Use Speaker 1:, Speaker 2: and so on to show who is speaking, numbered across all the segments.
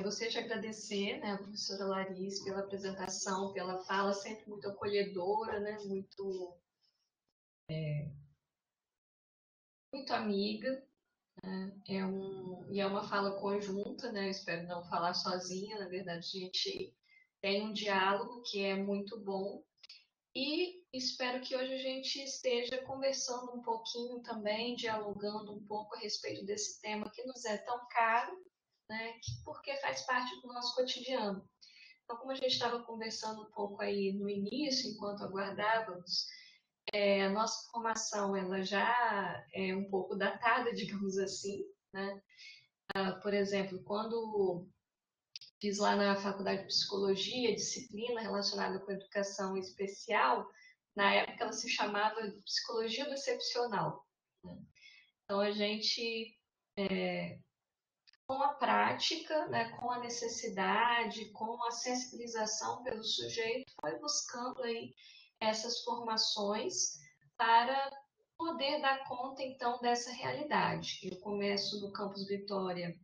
Speaker 1: Gostaria de agradecer, né, a professora Larissa pela apresentação, pela fala sempre muito acolhedora, né, muito amiga. E é uma fala conjunta, né? Eu espero não falar sozinha. Na verdade, a gente tem um diálogo que é muito bom. E espero que hoje a gente esteja conversando um pouquinho também, dialogando um pouco a respeito desse tema que nos é tão caro, né? Porque faz parte do nosso cotidiano. Então, como a gente estava conversando um pouco aí no início, enquanto aguardávamos, a nossa formação ela já é um pouco datada, digamos assim, né? Por exemplo, quando fiz lá na Faculdade de Psicologia, disciplina relacionada com educação especial, na época ela se chamava Psicologia do Excepcional. Né? Então a gente, com a prática, né, com a necessidade, com a sensibilização pelo sujeito, foi buscando aí essas formações para poder dar conta então dessa realidade. Eu começo no Campus Vitória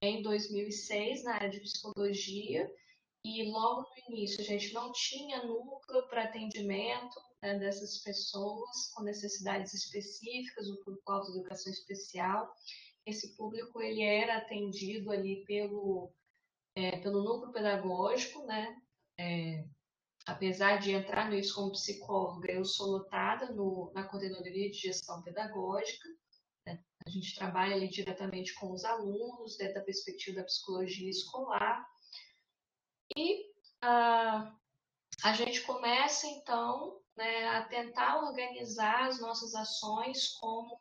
Speaker 1: em 2006 na área de psicologia e logo no início a gente não tinha núcleo para atendimento, né, dessas pessoas com necessidades específicas, o público-alvo de educação especial. Esse público ele era atendido ali pelo núcleo pedagógico, né? Apesar de entrar nisso como psicóloga, eu sou lotada na coordenadoria de gestão pedagógica. Né? A gente trabalha ali diretamente com os alunos, dentro da perspectiva da psicologia escolar. E a gente começa, então, né, a tentar organizar as nossas ações como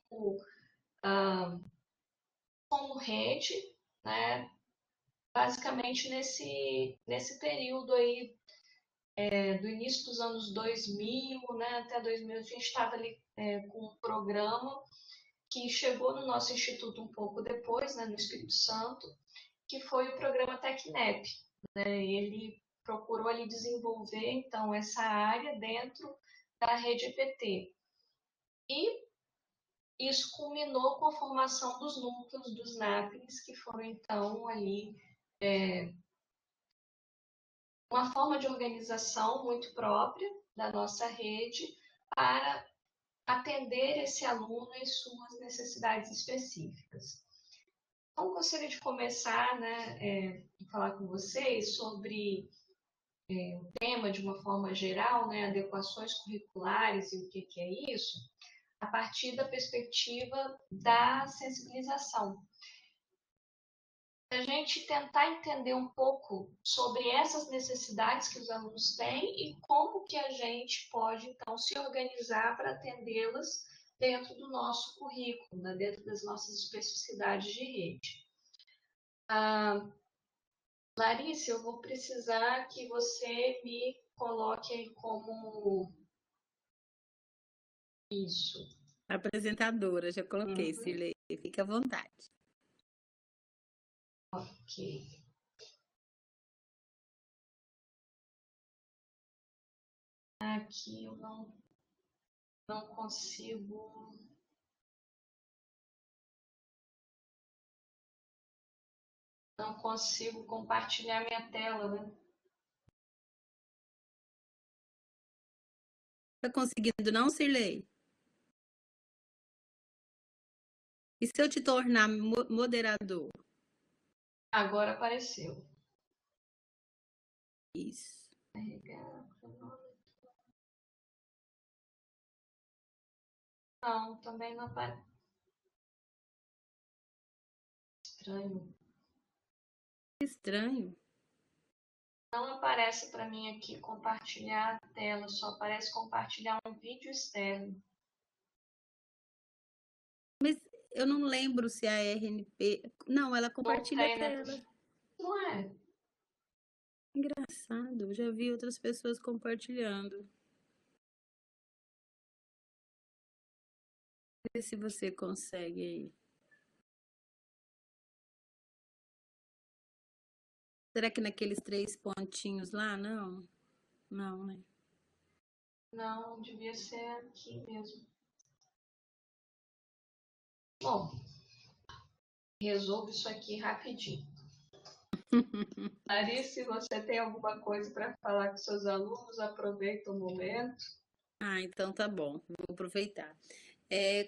Speaker 1: rede, né, basicamente nesse período aí, do início dos anos 2000, né, até 2000, a gente estava ali com um programa que chegou no nosso instituto um pouco depois, né, no Espírito Santo, que foi o programa TecNep. Né? Ele procurou ali desenvolver, então, essa área dentro da rede EPT. E isso culminou com a formação dos núcleos dos NAPNs, que foram, então, ali uma forma de organização muito própria da nossa rede para atender esse aluno em suas necessidades específicas. Então, gostaria de começar, né, a falar com vocês sobre o tema de uma forma geral, né, adequações curriculares e o que é isso, a partir da perspectiva da sensibilização. A gente tentar entender um pouco sobre essas necessidades que os alunos têm e como que a gente pode, então, se organizar para atendê-las dentro do nosso currículo, né, dentro das nossas especificidades de rede. Larissa, eu vou precisar que você me coloque aí como isso.
Speaker 2: Apresentadora, já coloquei, Cirlei. Fica à vontade.
Speaker 1: Ok. Aqui eu não consigo. Não consigo compartilhar minha tela, né?
Speaker 2: Tá conseguindo não, Cirlei? E se eu te tornar moderador?
Speaker 1: Agora apareceu.
Speaker 2: Isso.
Speaker 1: Carregar. Não, também não aparece. Estranho.
Speaker 2: Estranho.
Speaker 1: Não aparece para mim aqui compartilhar a tela, só aparece compartilhar um vídeo externo.
Speaker 2: Mas eu não lembro se a RNP. Não, ela compartilha a
Speaker 1: Não tem, né?
Speaker 2: tela.
Speaker 1: Não é.
Speaker 2: Engraçado, já vi outras pessoas compartilhando. Vê se você consegue aí. Será que naqueles 3 pontinhos lá? Não. Não, né?
Speaker 1: Não, devia ser aqui mesmo. Bom, resolvo isso aqui rapidinho. Clarice, se você tem alguma coisa para falar com seus alunos, aproveita o momento.
Speaker 2: Ah, então tá bom, vou aproveitar.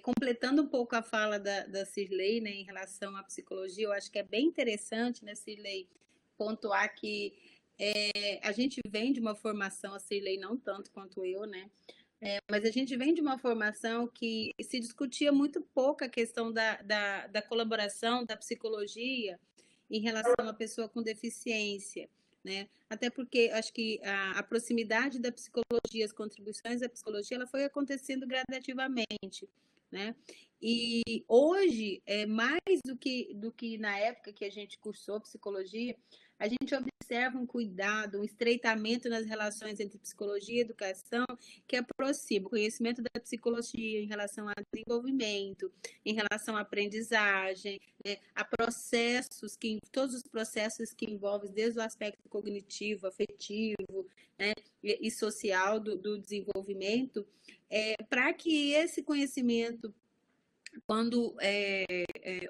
Speaker 2: Completando um pouco a fala da Cirlei, né, em relação à psicologia, eu acho que é bem interessante, né, Cirlei, pontuar que a gente vem de uma formação, a Cirlei não tanto quanto eu, né, mas a gente vem de uma formação que se discutia muito pouco a questão da colaboração da psicologia em relação à pessoa com deficiência, né? Até porque acho que a proximidade da psicologia, as contribuições da psicologia, ela foi acontecendo gradativamente, né? E hoje, mais do que na época que a gente cursou psicologia, a gente observa um cuidado, um estreitamento nas relações entre psicologia e educação que aproxima o conhecimento da psicologia em relação ao desenvolvimento, em relação à aprendizagem, né, a processos que todos os processos que envolvem desde o aspecto cognitivo, afetivo, né, e social do desenvolvimento, para que esse conhecimento quando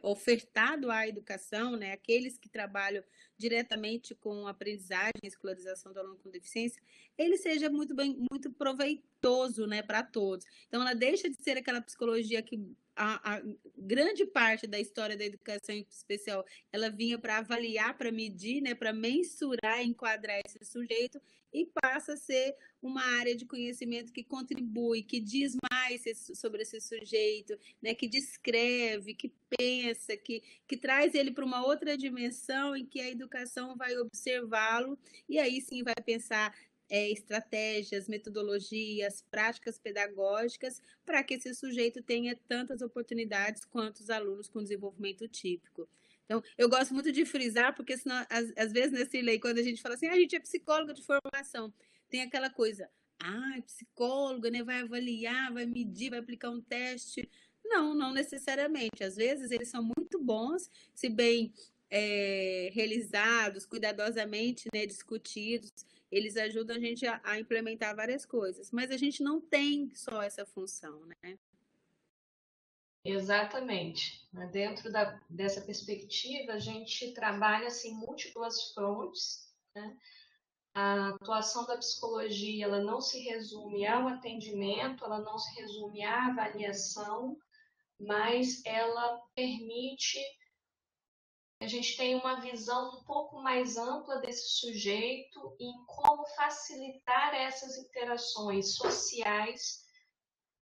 Speaker 2: ofertado à educação, né, aqueles que trabalham diretamente com aprendizagem e escolarização do aluno com deficiência, ele seja muito proveitoso, né, para todos. Então, ela deixa de ser aquela psicologia que a grande parte da história da educação em especial, ela vinha para avaliar, para medir, né, para mensurar, enquadrar esse sujeito, e passa a ser uma área de conhecimento que contribui, que diz mais sobre esse sujeito, né, que descreve, que pensa, que traz ele para uma outra dimensão em que a educação vai observá-lo e aí sim vai pensar estratégias, metodologias, práticas pedagógicas para que esse sujeito tenha tantas oportunidades quanto os alunos com desenvolvimento típico. Então, eu gosto muito de frisar, porque senão, às vezes, nesse lei, quando a gente fala assim, a gente é psicóloga de formação, tem aquela coisa, psicóloga, né, vai avaliar, vai medir, vai aplicar um teste. Não, não necessariamente. Às vezes eles são muito bons, se bem realizados, cuidadosamente, né, discutidos, eles ajudam a gente a implementar várias coisas. Mas a gente não tem só essa função, né?
Speaker 1: Exatamente. Dentro dessa perspectiva, a gente trabalha assim, múltiplas frontes, né? A atuação da psicologia, ela não se resume ao atendimento, ela não se resume à avaliação, mas ela permite a gente ter uma visão um pouco mais ampla desse sujeito e em como facilitar essas interações sociais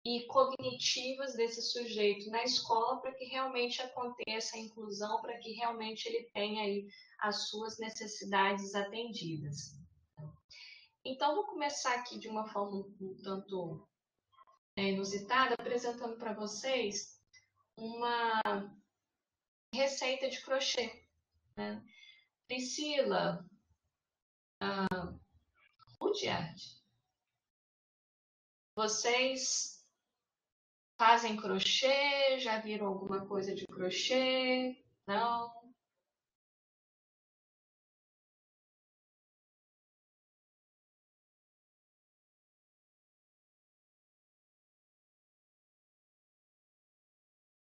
Speaker 1: e cognitivas desse sujeito na escola para que realmente aconteça a inclusão, para que realmente ele tenha aí as suas necessidades atendidas. Então, vou começar aqui de uma forma um tanto inusitada, apresentando para vocês uma receita de crochê. Né? Priscila, Rudyard, vocês fazem crochê? Já viram alguma coisa de crochê? Não?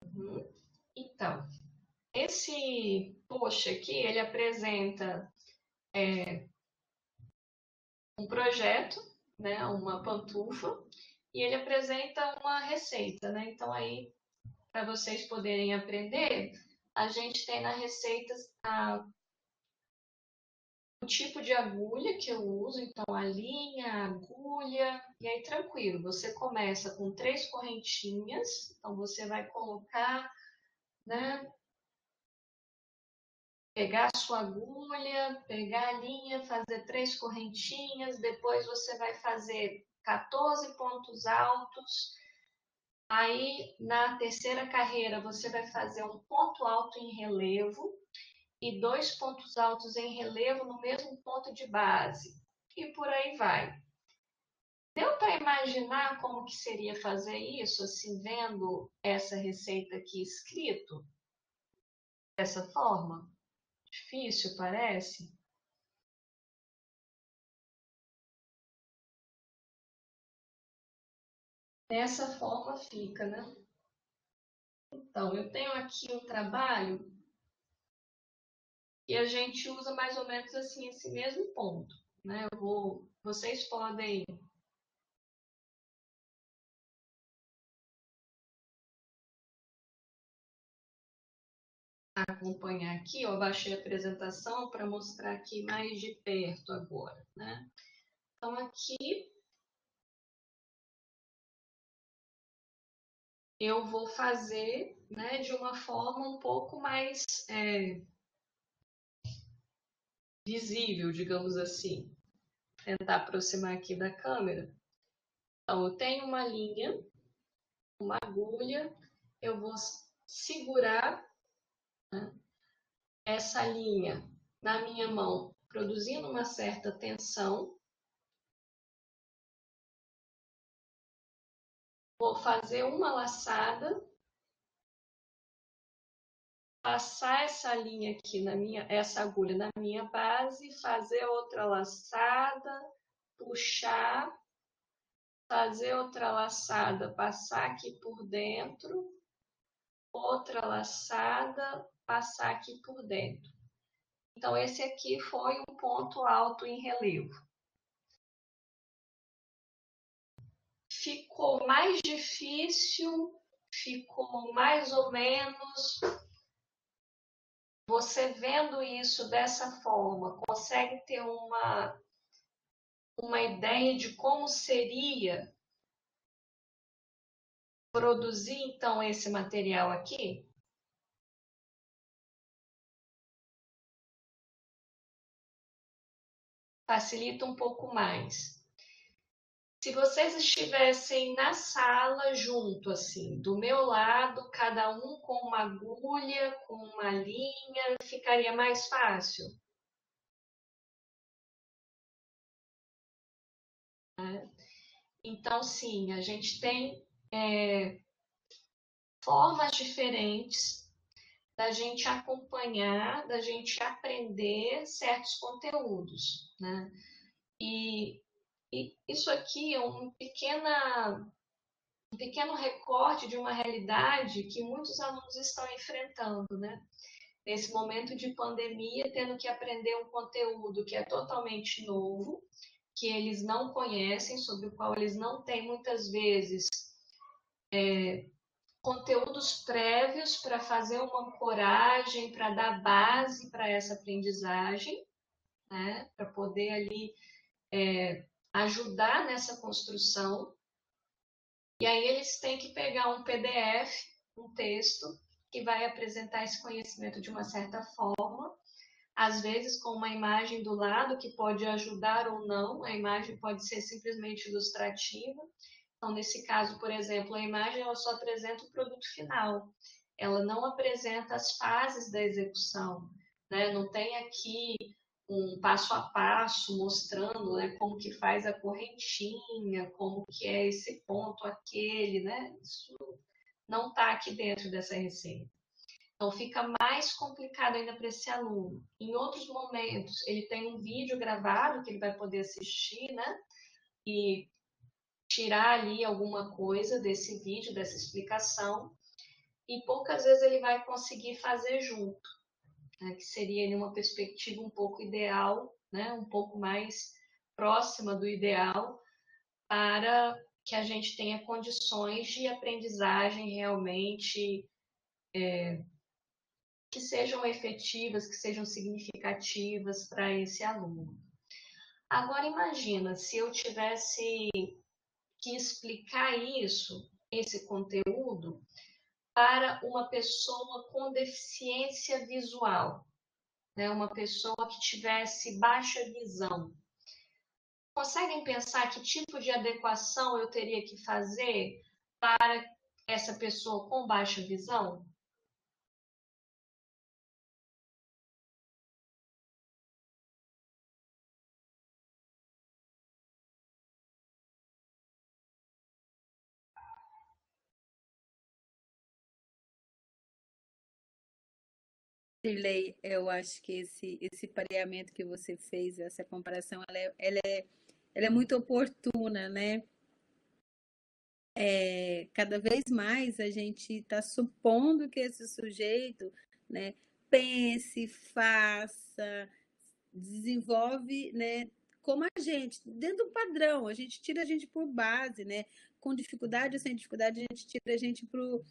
Speaker 1: Uhum. Então, esse post aqui, ele apresenta um projeto, né, uma pantufa, e ele apresenta uma receita, né? Então aí, para vocês poderem aprender, a gente tem na receita o tipo de agulha que eu uso, então a linha, a agulha, e aí tranquilo, você começa com 3 correntinhas, então você vai colocar, né, pegar a sua agulha, pegar a linha, fazer 3 correntinhas, depois você vai fazer 14 pontos altos. Aí na terceira carreira você vai fazer um ponto alto em relevo e 2 pontos altos em relevo no mesmo ponto de base. E por aí vai. Deu para imaginar como que seria fazer isso, assim, vendo essa receita aqui escrito dessa forma? Difícil, parece? Dessa forma fica, né? Então, eu tenho aqui um trabalho E a gente usa mais ou menos assim esse mesmo ponto, né? Vocês podem acompanhar aqui, eu baixei a apresentação para mostrar aqui mais de perto agora, né? Então aqui eu vou fazer, né, de uma forma um pouco mais visível, digamos assim. Tentar aproximar aqui da câmera. Então eu tenho uma linha, uma agulha, eu vou segurar, né, essa linha na minha mão, produzindo uma certa tensão. Vou fazer uma laçada, passar essa linha aqui essa agulha na minha base, fazer outra laçada, puxar, fazer outra laçada, passar aqui por dentro, outra laçada, passar aqui por dentro. Então, esse aqui foi um ponto alto em relevo. Ficou mais difícil, ficou mais ou menos. Você vendo isso dessa forma, consegue ter uma ideia de como seria produzir então esse material aqui? Facilita um pouco mais. Se vocês estivessem na sala junto, assim, do meu lado, cada um com uma agulha, com uma linha, ficaria mais fácil, né? Então, sim, a gente tem formas diferentes da gente acompanhar, da gente aprender certos conteúdos, né? E isso aqui é um pequeno recorte de uma realidade que muitos alunos estão enfrentando, né? Nesse momento de pandemia, tendo que aprender um conteúdo que é totalmente novo, que eles não conhecem, sobre o qual eles não têm muitas vezes conteúdos prévios para fazer uma ancoragem, para dar base para essa aprendizagem, né? Para poder ali ajudar nessa construção. E aí eles têm que pegar um PDF, um texto, que vai apresentar esse conhecimento de uma certa forma, às vezes com uma imagem do lado que pode ajudar ou não, a imagem pode ser simplesmente ilustrativa. Então, nesse caso, por exemplo, a imagem ela só apresenta o produto final, ela não apresenta as fases da execução, né? Não tem aqui um passo a passo mostrando, né, como que faz a correntinha, como que é esse ponto aquele, né? Isso não está aqui dentro dessa receita. Então fica mais complicado ainda para esse aluno. Em outros momentos, ele tem um vídeo gravado que ele vai poder assistir, né? E tirar ali alguma coisa desse vídeo, dessa explicação. E poucas vezes ele vai conseguir fazer junto, né? Que seria uma perspectiva um pouco ideal, né? Um pouco mais próxima do ideal para que a gente tenha condições de aprendizagem realmente que sejam efetivas, que sejam significativas para esse aluno. Agora imagina se eu tivesse que explicar isso, esse conteúdo, para uma pessoa com deficiência visual, né? Uma pessoa que tivesse baixa visão. Conseguem pensar que tipo de adequação eu teria que fazer para essa pessoa com baixa visão?
Speaker 2: Shirley, eu acho que esse pareamento que você fez, essa comparação, ela é muito oportuna, né? Cada vez mais a gente está supondo que esse sujeito, né, pense, faça, desenvolve, né, como a gente, dentro do padrão, a gente tira a gente por base, né? Com dificuldade ou sem dificuldade, a gente tira a gente por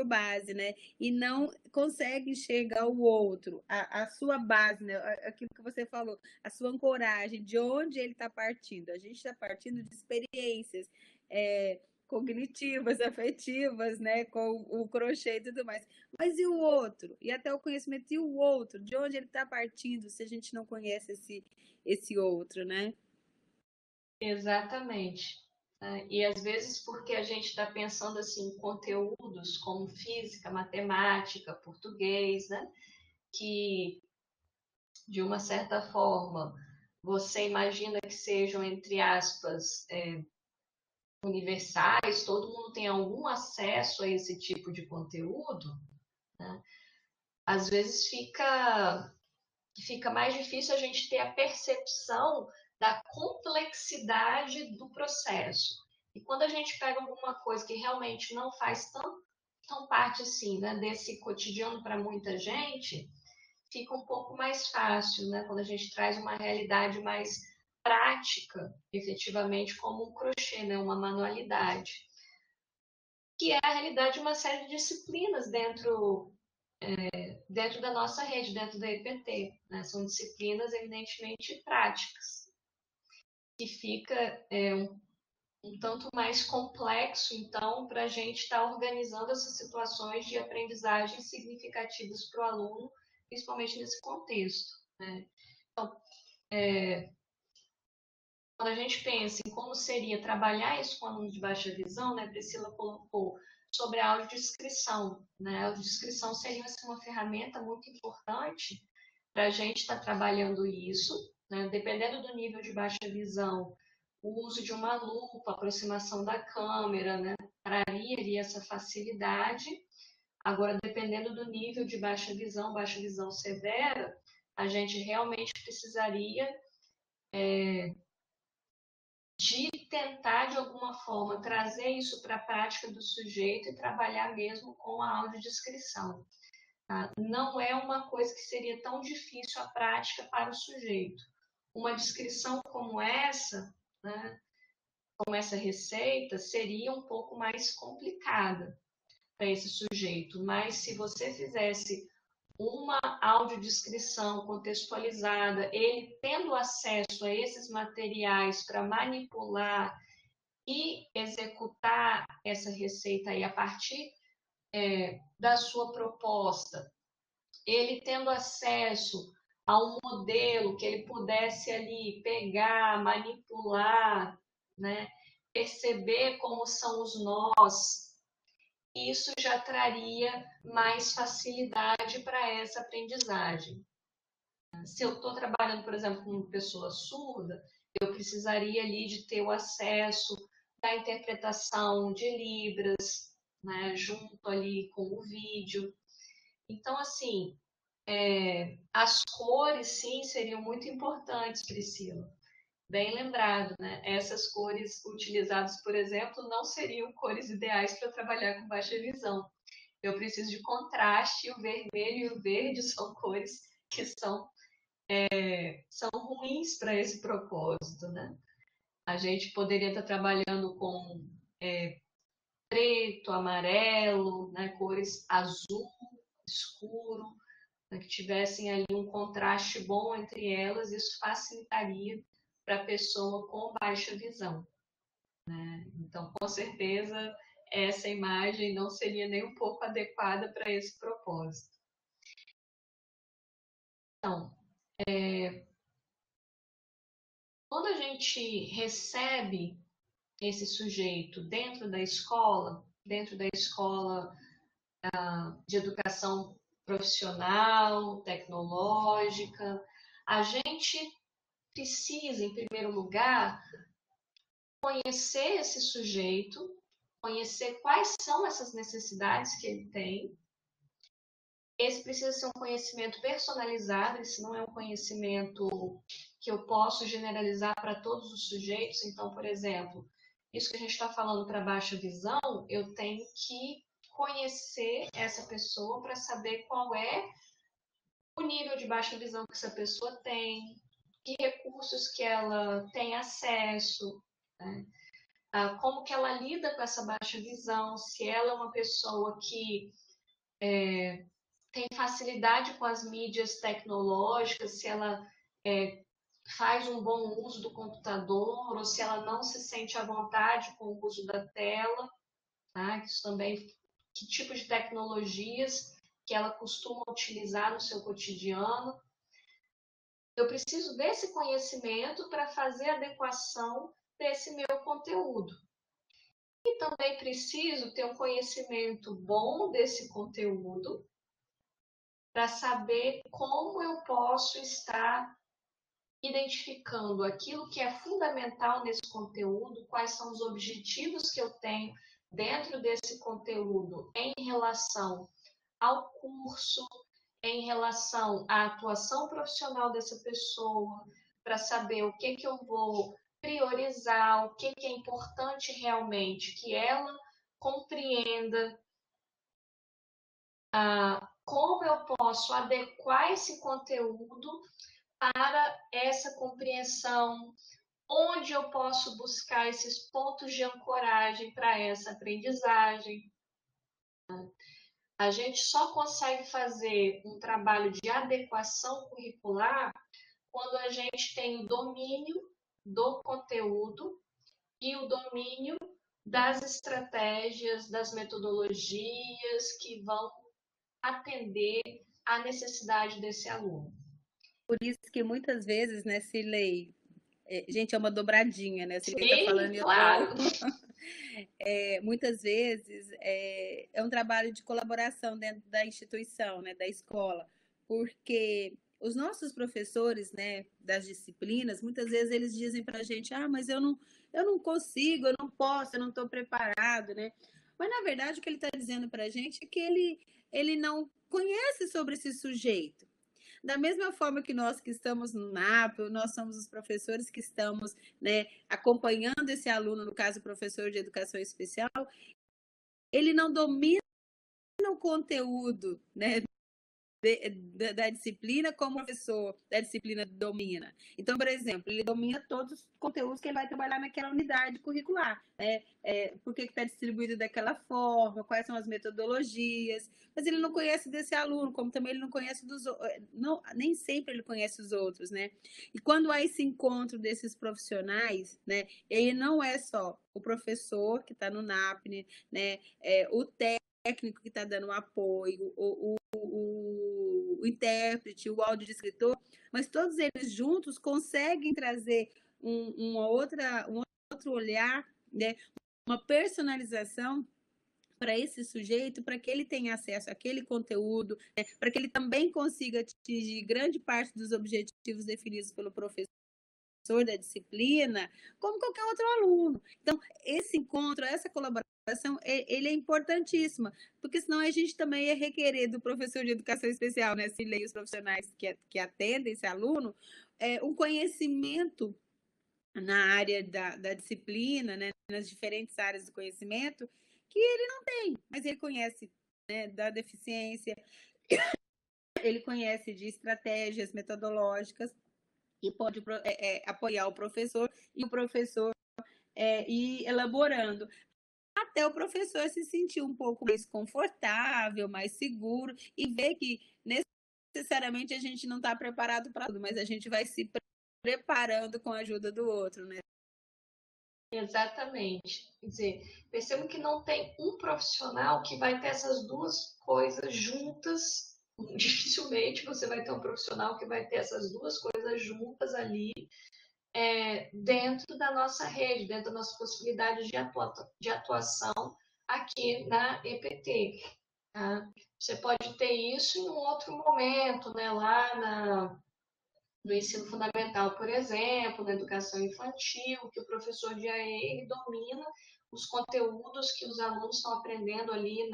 Speaker 2: base, né? E não consegue enxergar o outro, a sua base, né? Aquilo que você falou, a sua ancoragem, de onde ele está partindo. A gente está partindo de experiências cognitivas, afetivas, né? Com o crochê e tudo mais. Mas e o outro? E até o conhecimento, e o outro? De onde ele está partindo se a gente não conhece esse outro, né?
Speaker 1: Exatamente. E às vezes porque a gente está pensando assim em conteúdos como física, matemática, português, né? Que de uma certa forma você imagina que sejam, entre aspas, universais, todo mundo tem algum acesso a esse tipo de conteúdo, né? Às vezes fica mais difícil a gente ter a percepção da complexidade do processo. E quando a gente pega alguma coisa que realmente não faz tão parte assim, né, desse cotidiano para muita gente, fica um pouco mais fácil, né, quando a gente traz uma realidade mais prática, efetivamente, como um crochê, né, uma manualidade, que é a realidade de uma série de disciplinas dentro da nossa rede, dentro da EPT. Né? São disciplinas eminentemente práticas, que fica um tanto mais complexo, então, para a gente estar organizando essas situações de aprendizagem significativas para o aluno, principalmente nesse contexto. Né? Então, quando a gente pensa em como seria trabalhar isso com alunos de baixa visão, né, Priscila colocou sobre a audiodescrição. Né? A audiodescrição seria assim, uma ferramenta muito importante para a gente estar trabalhando isso, né? Dependendo do nível de baixa visão, o uso de uma lupa, aproximação da câmera, né? Traria ali essa facilidade. Agora, dependendo do nível de baixa visão severa, a gente realmente precisaria de tentar, de alguma forma, trazer isso para a prática do sujeito e trabalhar mesmo com a audiodescrição. Tá? Não é uma coisa que seria tão difícil a prática para o sujeito. Uma descrição como essa, né, como essa receita, seria um pouco mais complicada para esse sujeito, mas se você fizesse uma audiodescrição contextualizada, ele tendo acesso a esses materiais para manipular e executar essa receita aí a partir da sua proposta, ele tendo acesso a um modelo que ele pudesse ali pegar, manipular, né? Perceber como são os nós, isso já traria mais facilidade para essa aprendizagem. Se eu estou trabalhando, por exemplo, com uma pessoa surda, eu precisaria ali de ter o acesso da interpretação de Libras, né, junto ali com o vídeo. Então, assim, as cores, sim, seriam muito importantes, Priscila. Bem lembrado, né? Essas cores utilizadas, por exemplo, não seriam cores ideais para trabalhar com baixa visão. Eu preciso de contraste, e o vermelho e o verde são cores que são ruins para esse propósito, né? A gente poderia estar trabalhando com preto, amarelo, né? Cores azul escuro, né? Que tivessem ali um contraste bom entre elas, isso facilitaria para a pessoa com baixa visão. Né? Então, com certeza, essa imagem não seria nem um pouco adequada para esse propósito. Então, quando a gente recebe esse sujeito dentro da escola de educação profissional, tecnológica, a gente precisa, em primeiro lugar, conhecer esse sujeito, conhecer quais são essas necessidades que ele tem. Esse precisa ser um conhecimento personalizado, esse não é um conhecimento que eu posso generalizar para todos os sujeitos. Então, por exemplo, isso que a gente está falando para baixa visão, eu tenho que conhecer essa pessoa para saber qual é o nível de baixa visão que essa pessoa tem, que recursos que ela tem acesso, né? Como que ela lida com essa baixa visão, se ela é uma pessoa que tem facilidade com as mídias tecnológicas, se ela faz um bom uso do computador, ou se ela não se sente à vontade com o uso da tela, tá? Isso também, que tipo de tecnologias que ela costuma utilizar no seu cotidiano. Eu preciso desse conhecimento para fazer a adequação desse meu conteúdo. E também preciso ter um conhecimento bom desse conteúdo para saber como eu posso estar identificando aquilo que é fundamental nesse conteúdo, quais são os objetivos que eu tenho dentro desse conteúdo em relação ao curso, em relação à atuação profissional dessa pessoa, para saber o que eu vou priorizar, o que é importante realmente que ela compreenda, como eu posso adequar esse conteúdo para essa compreensão, onde eu posso buscar esses pontos de ancoragem para essa aprendizagem. A gente só consegue fazer um trabalho de adequação curricular quando a gente tem o domínio do conteúdo e o domínio das estratégias, das metodologias que vão atender à necessidade desse aluno.
Speaker 2: Por isso que muitas vezes, né, Cirlei, gente, é uma dobradinha, né? Cirlei
Speaker 1: Sim,
Speaker 2: tá falando e
Speaker 1: claro.
Speaker 2: Muitas vezes é um trabalho de colaboração dentro da instituição, né, da escola, porque os nossos professores, né, das disciplinas, muitas vezes eles dizem para a gente, mas eu não consigo, eu não posso, eu não estou preparado, né? Mas, na verdade, o que ele está dizendo para a gente é que ele não conhece sobre esse sujeito. Da mesma forma que nós que estamos no NAP, nós somos os professores que estamos, né, acompanhando esse aluno, no caso, o professor de educação especial, ele não domina o conteúdo, né, da disciplina como o professor da disciplina domina. Então, por exemplo, ele domina todos os conteúdos que ele vai trabalhar naquela unidade curricular, né? Por que está distribuído daquela forma, quais são as metodologias, mas ele não conhece desse aluno, como também ele não conhece dos outros, nem sempre ele conhece os outros, né? E quando há esse encontro desses profissionais, né, ele não é só o professor que está no NAPNE, né, o técnico que está dando apoio, o intérprete, o audiodescritor, mas todos eles juntos conseguem trazer um outro olhar, né? Uma personalização para esse sujeito, para que ele tenha acesso àquele conteúdo, né? Para que ele também consiga atingir grande parte dos objetivos definidos pelo professor da disciplina, como qualquer outro aluno. Então, esse encontro, essa colaboração, ele é importantíssima, porque senão a gente também ia requerer do professor de educação especial, né, se leia os profissionais que atendem esse aluno, um conhecimento na área da disciplina, né, nas diferentes áreas do conhecimento, que ele não tem, mas ele conhece, né, da deficiência, ele conhece de estratégias metodológicas, e pode apoiar o professor e o professor ir elaborando. Até o professor se sentir um pouco mais confortável, mais seguro e ver que necessariamente a gente não está preparado para tudo, mas a gente vai se preparando com a ajuda do outro, né?
Speaker 1: Exatamente. Quer dizer, percebo que não tem um profissional que vai ter essas duas coisas juntas. Dificilmente você vai ter um profissional que vai ter essas duas coisas juntas ali dentro da nossa rede, dentro da nossa possibilidade de atuação aqui na EPT. Tá? Você pode ter isso em um outro momento, né? Lá no ensino fundamental, por exemplo, na educação infantil, que o professor de AE domina os conteúdos que os alunos estão aprendendo ali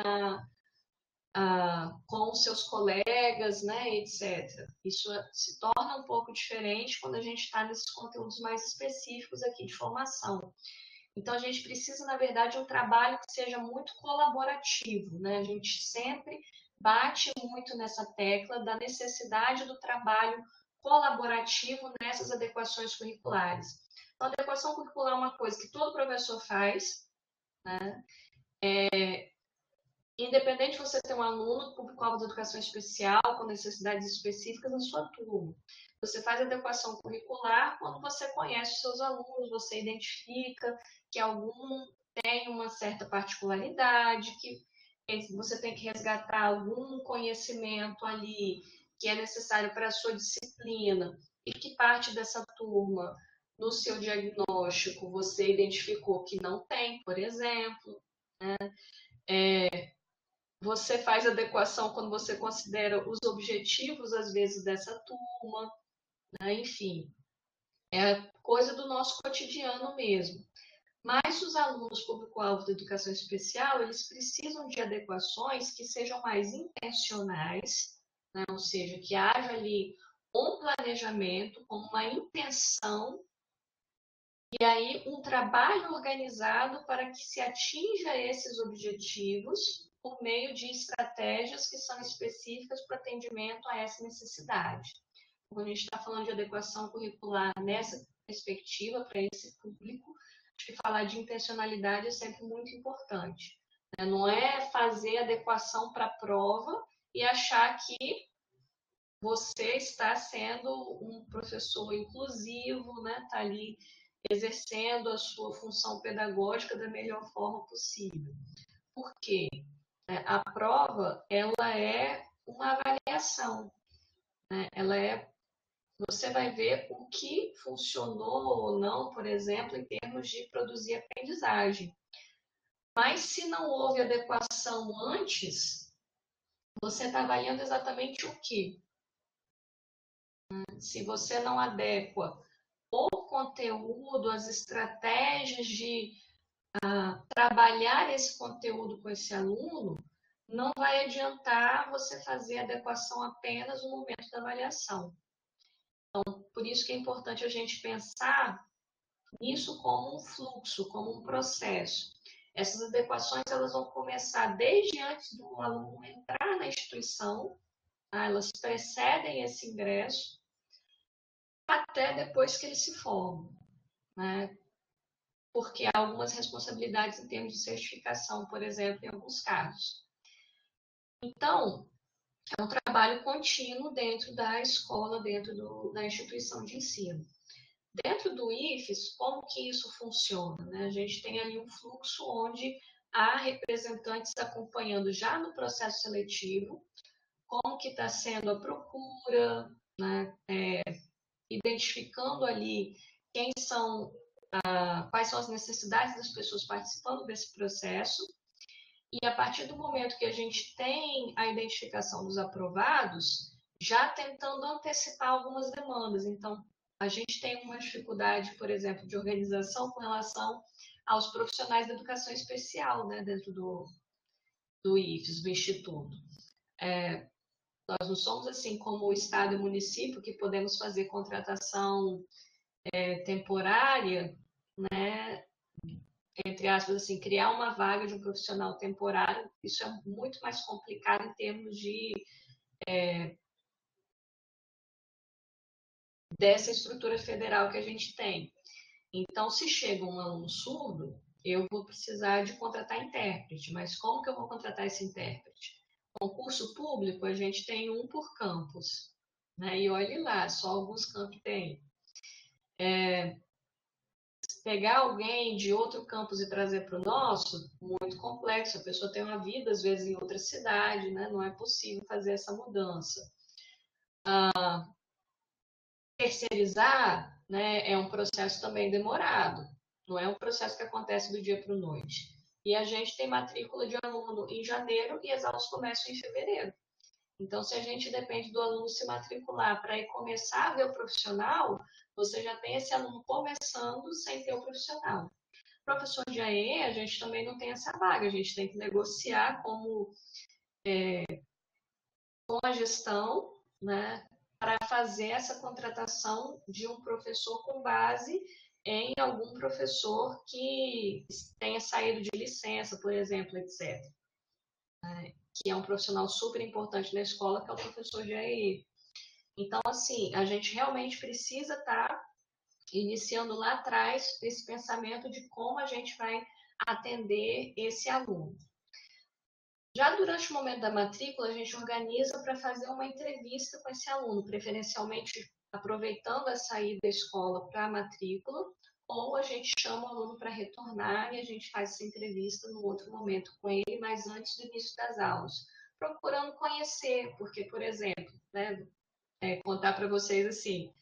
Speaker 1: com seus colegas, né, etc. Isso se torna um pouco diferente quando a gente está nesses conteúdos mais específicos aqui de formação. Então, a gente precisa, na verdade, de um trabalho que seja muito colaborativo, né? A gente sempre bate muito nessa tecla da necessidade do trabalho colaborativo nessas adequações curriculares. Então, a adequação curricular é uma coisa que todo professor faz, né? Independente de você ter um aluno público-alvo de educação especial com necessidades específicas na sua turma. Você faz adequação curricular quando você conhece os seus alunos, você identifica que algum tem uma certa particularidade, que você tem que resgatar algum conhecimento ali que é necessário para a sua disciplina e que parte dessa turma, no seu diagnóstico, você identificou que não tem, por exemplo. Você faz adequação quando você considera os objetivos, às vezes, dessa turma, né? Enfim, é coisa do nosso cotidiano mesmo. Mas os alunos público-alvo da educação especial, eles precisam de adequações que sejam mais intencionais, né? Ou seja, que haja ali um planejamento com uma intenção e aí um trabalho organizado para que se atinja esses objetivos por meio de estratégias que são específicas para atendimento a essa necessidade. Quando a gente está falando de adequação curricular nessa perspectiva para esse público, acho que falar de intencionalidade é sempre muito importante. Não é fazer adequação para a prova e achar que você está sendo um professor inclusivo, né? Está ali exercendo a sua função pedagógica da melhor forma possível. Por quê? A prova, ela é uma avaliação, né? Você vai ver o que funcionou ou não, por exemplo, em termos de produzir aprendizagem. Mas se não houve adequação antes, você está avaliando exatamente o quê? Se você não adequa o conteúdo, as estratégias de trabalhar esse conteúdo com esse aluno, não vai adiantar você fazer adequação apenas no momento da avaliação. Então, por isso que é importante a gente pensar nisso como um fluxo, como um processo. Essas adequações elas vão começar desde antes do aluno entrar na instituição, tá? Elas precedem esse ingresso, até depois que ele se forma, né? Porque há algumas responsabilidades em termos de certificação, por exemplo, em alguns casos. Então, é um trabalho contínuo dentro da escola, dentro da instituição de ensino. Dentro do IFES, como que isso funciona? Né? A gente tem ali um fluxo onde há representantes acompanhando já no processo seletivo, como que está sendo a procura, né? Identificando ali quais são as necessidades das pessoas participando desse processo. E a partir do momento que a gente tem a identificação dos aprovados, já tentando antecipar algumas demandas. Então, a gente tem uma dificuldade, por exemplo, de organização com relação aos profissionais da educação especial, né, dentro do IFES, do Instituto. Nós não somos assim como o Estado e o município, que podemos fazer contratação temporária, né, entre aspas, assim, criar uma vaga de um profissional temporário, isso é muito mais complicado em termos dessa estrutura federal que a gente tem. Então, se chega um aluno surdo, eu vou precisar de contratar intérprete, mas como que eu vou contratar esse intérprete? Concurso público, a gente tem um por campus, né? E olhe lá, só alguns campos tem. Pegar alguém de outro campus e trazer para o nosso, muito complexo. A pessoa tem uma vida, às vezes, em outra cidade, né? Não é possível fazer essa mudança. Terceirizar, né, é um processo também demorado. Não é um processo que acontece do dia para a noite. E a gente tem matrícula de aluno em janeiro e as aulas começam em fevereiro. Então, se a gente depende do aluno se matricular para ir começar a ver o profissional, você já tem esse aluno começando sem ter o profissional. Professor de AE, a gente também não tem essa vaga, a gente tem que negociar com a gestão, né, para fazer essa contratação de um professor com base em algum professor que tenha saído de licença, por exemplo, etc. Que é um profissional super importante na escola, que é o professor de AE. Então, assim, a gente realmente precisa estar iniciando lá atrás esse pensamento de como a gente vai atender esse aluno. Já durante o momento da matrícula, a gente organiza para fazer uma entrevista com esse aluno, preferencialmente aproveitando a saída da escola para a matrícula, ou a gente chama o aluno para retornar e a gente faz essa entrevista no outro momento com ele, mas antes do início das aulas, procurando conhecer, porque, por exemplo, né, contar para vocês assim,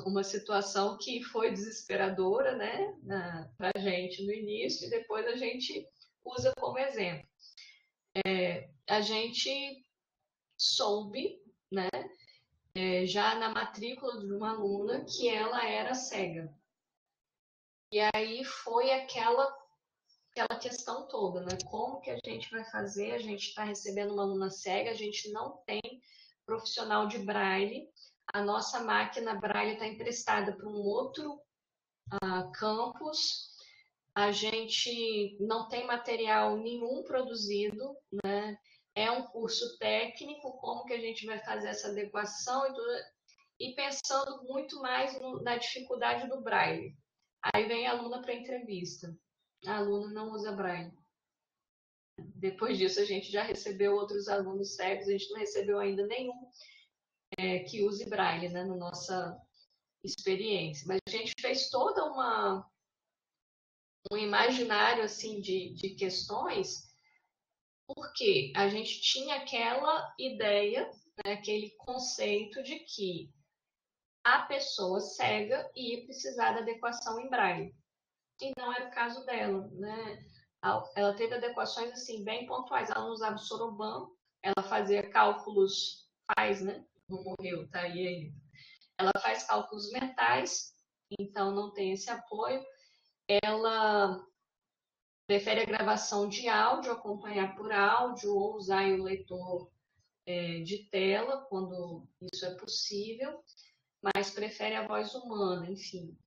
Speaker 1: uma situação que foi desesperadora, né, para a gente no início, e depois a gente usa como exemplo. A gente soube, né, já na matrícula de uma aluna, que ela era cega. E aí foi aquela questão toda, né? Como que a gente vai fazer? A gente está recebendo uma aluna cega, a gente não tem profissional de braille, a nossa máquina braille está emprestada para um outro campus, a gente não tem material nenhum produzido, né? É um curso técnico, como que a gente vai fazer essa adequação e pensando muito mais na dificuldade do braille. Aí vem a aluna para a entrevista. A aluna não usa braille. Depois disso, a gente já recebeu outros alunos cegos, a gente não recebeu ainda nenhum que use braille, né, na nossa experiência. Mas a gente fez toda um imaginário assim de questões, porque a gente tinha aquela ideia, né, aquele conceito de que a pessoa cega ia precisar da adequação em braille. E não era o caso dela, né? Ela teve adequações assim bem pontuais. Ela não usava soroban, ela fazia cálculos, né? Não morreu, tá aí ainda. Ela faz cálculos mentais, então não tem esse apoio. Ela prefere a gravação de áudio, acompanhar por áudio ou usar o leitor de tela quando isso é possível, mas prefere a voz humana, enfim.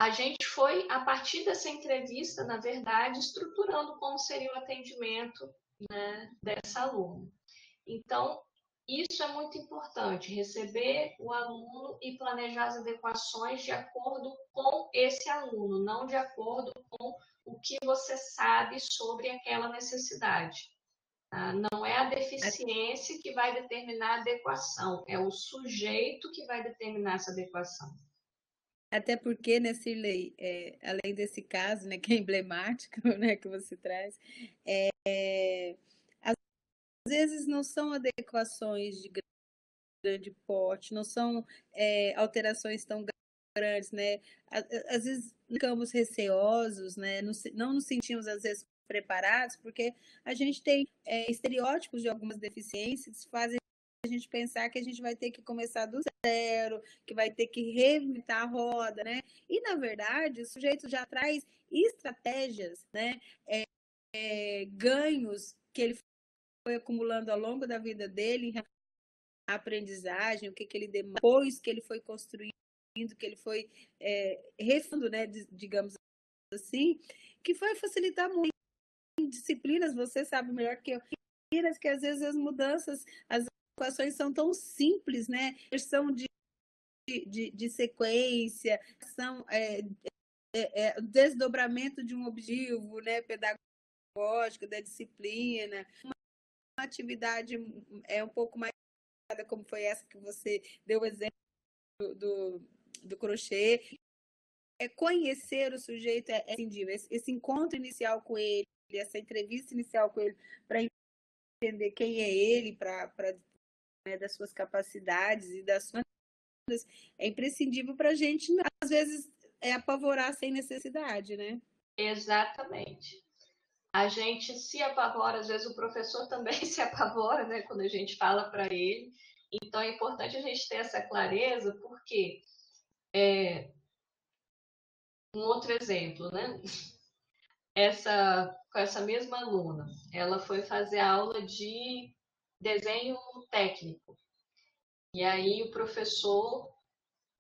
Speaker 1: A gente foi, a partir dessa entrevista, na verdade, estruturando como seria o atendimento, né, dessa aluna. Então, isso é muito importante, receber o aluno e planejar as adequações de acordo com esse aluno, não de acordo com o que você sabe sobre aquela necessidade. Tá? Não é a deficiência que vai determinar a adequação, é o sujeito que vai determinar essa adequação.
Speaker 2: Até porque, né, Cirlei, além desse caso, né, que é emblemático, né, que você traz, às vezes não são adequações de grande porte, não são alterações tão grandes, né? Às vezes ficamos receosos, né? Não nos sentimos, às vezes, preparados, porque a gente tem estereótipos de algumas deficiências que fazem a gente pensar que a gente vai ter que começar do zero, que vai ter que reinventar a roda, né? E, na verdade, o sujeito já traz estratégias, né? Ganhos que ele foi acumulando ao longo da vida dele, a aprendizagem, o que ele depois que ele foi construindo, que ele foi refando, né? Digamos assim, que foi facilitar muito disciplinas, você sabe melhor que eu, que às vezes as mudanças, as equações são tão simples, né? São de sequência, são desdobramento de um objetivo, né, pedagógico, da disciplina, uma atividade um pouco mais como foi essa que você deu o exemplo do crochê. Conhecer o sujeito é imprescindível. Esse encontro inicial com ele, essa entrevista inicial com ele, para entender quem é ele, né, das suas capacidades e das suas, é imprescindível para a gente, às vezes, apavorar sem necessidade, né?
Speaker 1: Exatamente. A gente se apavora, às vezes o professor também se apavora, né, quando a gente fala para ele. Então é importante a gente ter essa clareza, porque um outro exemplo, né? Com essa mesma aluna, ela foi fazer aula de desenho técnico. E aí o professor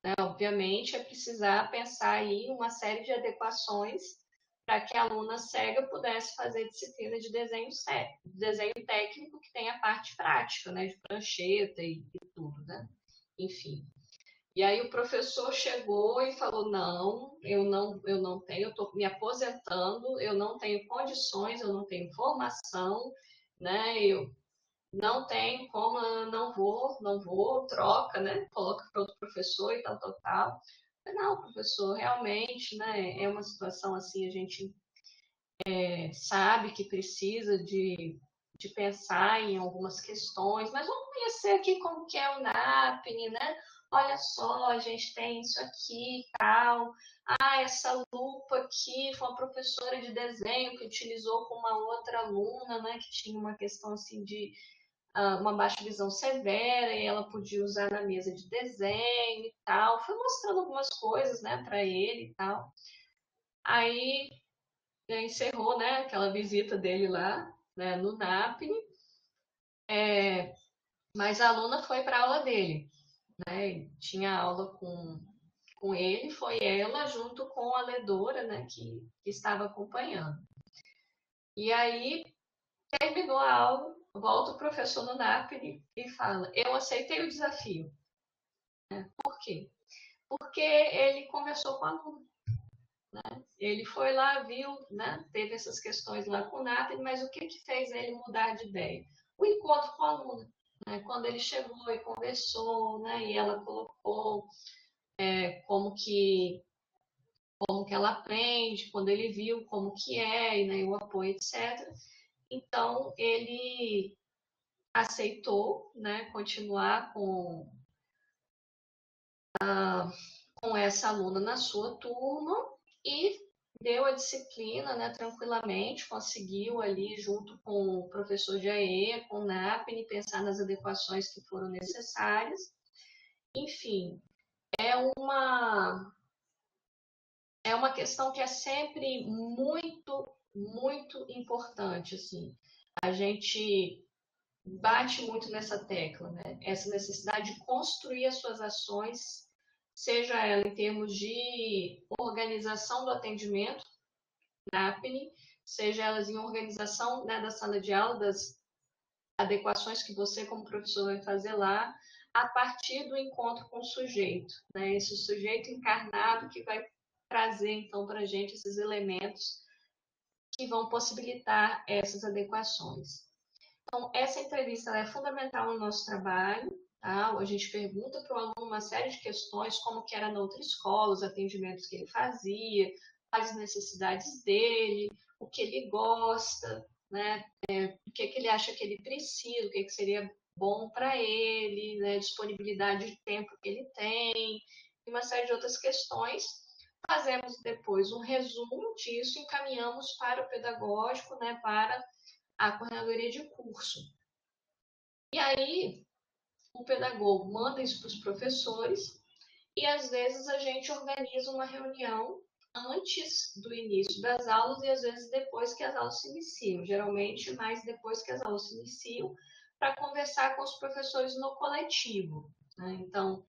Speaker 1: né? Obviamente, é precisar pensar aí uma série de adequações para que a aluna cega pudesse fazer disciplina de desenho técnico que tem a parte prática, né? De prancheta e tudo, né? Enfim. E aí o professor chegou e falou: não, eu não tenho, eu estou me aposentando, eu não tenho condições, eu não tenho formação, né? Eu não tenho como, eu não vou, troca, né? Coloca para outro professor e tal, tal, tal. Não, professor, realmente, né? É uma situação assim, a gente sabe que precisa de pensar em algumas questões, mas vamos conhecer aqui como que é o NAPNE, né? Olha só, a gente tem isso aqui e tal. Ah, essa lupa aqui foi uma professora de desenho que utilizou com uma outra aluna, né? Que tinha uma questão assim de uma baixa visão severa e ela podia usar na mesa de desenho e tal. Foi mostrando algumas coisas, né, para ele e tal. Aí encerrou, né, aquela visita dele lá, né, no NAPNE, mas a aluna foi para a aula dele, né, tinha aula com ele, foi ela junto com a ledora, né, que estava acompanhando. E aí terminou a aula, volta o professor no NAPNE e fala: eu aceitei o desafio. Por quê? Porque ele conversou com a aluna. Ele foi lá, viu, né, teve essas questões lá com o Nathan, mas o que que fez ele mudar de ideia? O encontro com a aluna. Né? Quando ele chegou e conversou, né, e ela colocou como que ela aprende, quando ele viu como que é, né, o apoio, etc. Então, ele aceitou, né, continuar com essa aluna na sua turma e deu a disciplina, né, tranquilamente, conseguiu ali, junto com o professor de AE, com o NAPNE, pensar nas adequações que foram necessárias. Enfim, é uma, é uma questão que é sempre muito, muito importante, assim. A gente bate muito nessa tecla, né? Essa necessidade de construir as suas ações, seja ela em termos de organização do atendimento, NAPNE, seja elas em organização, né, da sala de aula, das adequações que você, como professor, vai fazer lá, a partir do encontro com o sujeito, né? Esse sujeito encarnado que vai trazer, então, para a gente esses elementos que vão possibilitar essas adequações. Então, essa entrevista é fundamental no nosso trabalho. Tá? A gente pergunta para o aluno uma série de questões, como que era na outra escola, os atendimentos que ele fazia, quais as necessidades dele, o que ele gosta, né? O que ele acha que ele precisa, o que seria bom para ele, né? Disponibilidade de tempo que ele tem, e uma série de outras questões. Fazemos depois um resumo disso e encaminhamos para o pedagógico, né? Para a coordenadoria de curso. E aí, o pedagogo manda isso para os professores e, às vezes, a gente organiza uma reunião antes do início das aulas e, às vezes, depois que as aulas se iniciam. Geralmente, mais depois que as aulas se iniciam, para conversar com os professores no coletivo. Né? Então,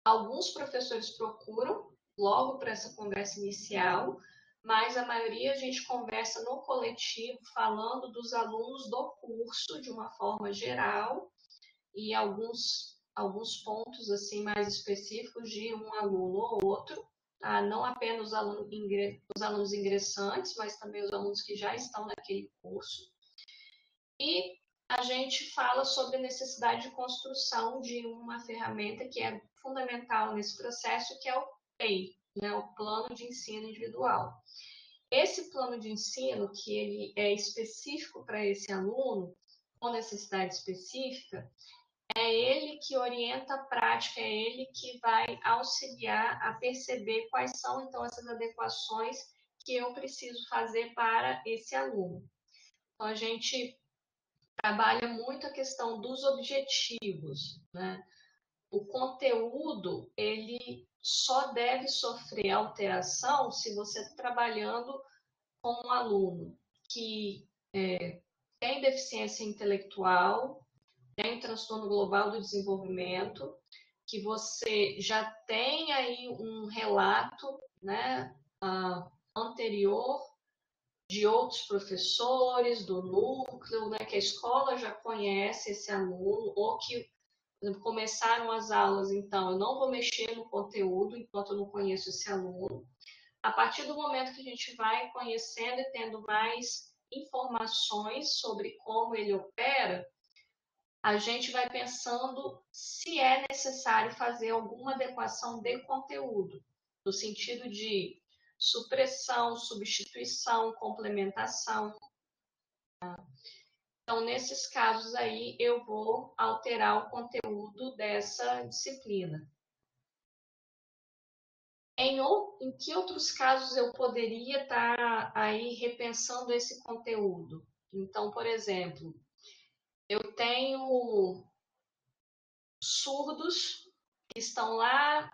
Speaker 1: alguns professores procuram logo para essa conversa inicial, mas a maioria a gente conversa no coletivo, falando dos alunos do curso de uma forma geral e alguns pontos assim mais específicos de um aluno ou outro, tá? Não apenas os alunos ingressantes, mas também os alunos que já estão naquele curso. E a gente fala sobre a necessidade de construção de uma ferramenta que é fundamental nesse processo, que é o PEI, né, o Plano de Ensino Individual. Esse plano de ensino, que ele é específico para esse aluno, com necessidade específica, é ele que orienta a prática, é ele que vai auxiliar a perceber quais são, então, essas adequações que eu preciso fazer para esse aluno. Então, a gente trabalha muito a questão dos objetivos, né? O conteúdo, ele só deve sofrer alteração se você está trabalhando com um aluno que tem deficiência intelectual, tem transtorno global do desenvolvimento, que você já tem aí um relato, né, anterior de outros professores, do núcleo, né, que a escola já conhece esse aluno, ou que, por exemplo, começaram as aulas, então eu não vou mexer no conteúdo enquanto eu não conheço esse aluno. A partir do momento que a gente vai conhecendo e tendo mais informações sobre como ele opera, a gente vai pensando se é necessário fazer alguma adequação de conteúdo, no sentido de supressão, substituição, complementação. Então, nesses casos aí, eu vou alterar o conteúdo dessa disciplina. Em que outros casos eu poderia estar aí repensando esse conteúdo? Então, por exemplo, eu tenho surdos que estão lá,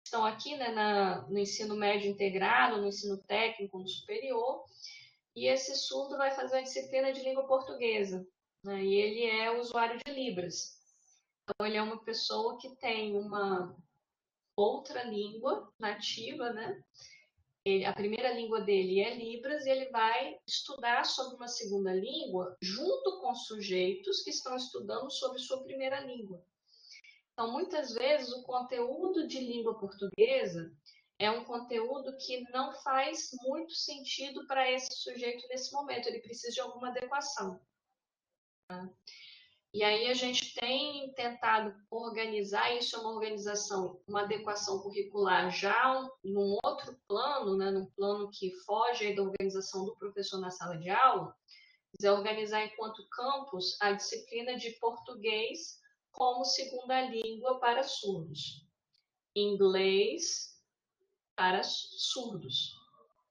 Speaker 1: estão aqui, né, no ensino médio integrado, no ensino técnico, no superior, e esse surdo vai fazer a disciplina de língua portuguesa, né, e ele é usuário de Libras. Então, ele é uma pessoa que tem uma outra língua nativa, né? A primeira língua dele é Libras e ele vai estudar sobre uma segunda língua junto com sujeitos que estão estudando sobre sua primeira língua. Então, muitas vezes, o conteúdo de língua portuguesa é um conteúdo que não faz muito sentido para esse sujeito nesse momento, ele precisa de alguma adequação. Tá? E aí a gente tem tentado organizar, isso é uma organização, uma adequação curricular já num outro plano, né, num plano que foge da organização do professor na sala de aula, é organizar enquanto campus a disciplina de português como segunda língua para surdos, inglês para surdos,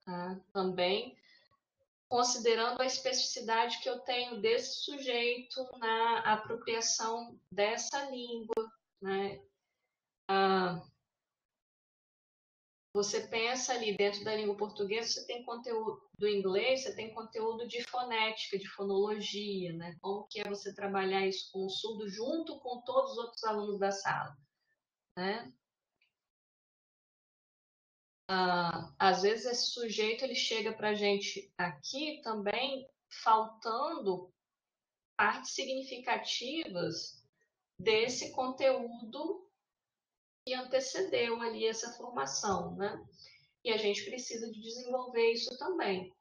Speaker 1: tá? Também considerando a especificidade que eu tenho desse sujeito na apropriação dessa língua, né? Você pensa ali dentro da língua portuguesa, você tem conteúdo do inglês, você tem conteúdo de fonética, de fonologia, né? Como que é você trabalhar isso com o surdo junto com todos os outros alunos da sala, né? Às vezes esse sujeito ele chega para a gente aqui também faltando partes significativas desse conteúdo que antecedeu ali essa formação, né? E a gente precisa de desenvolver isso também.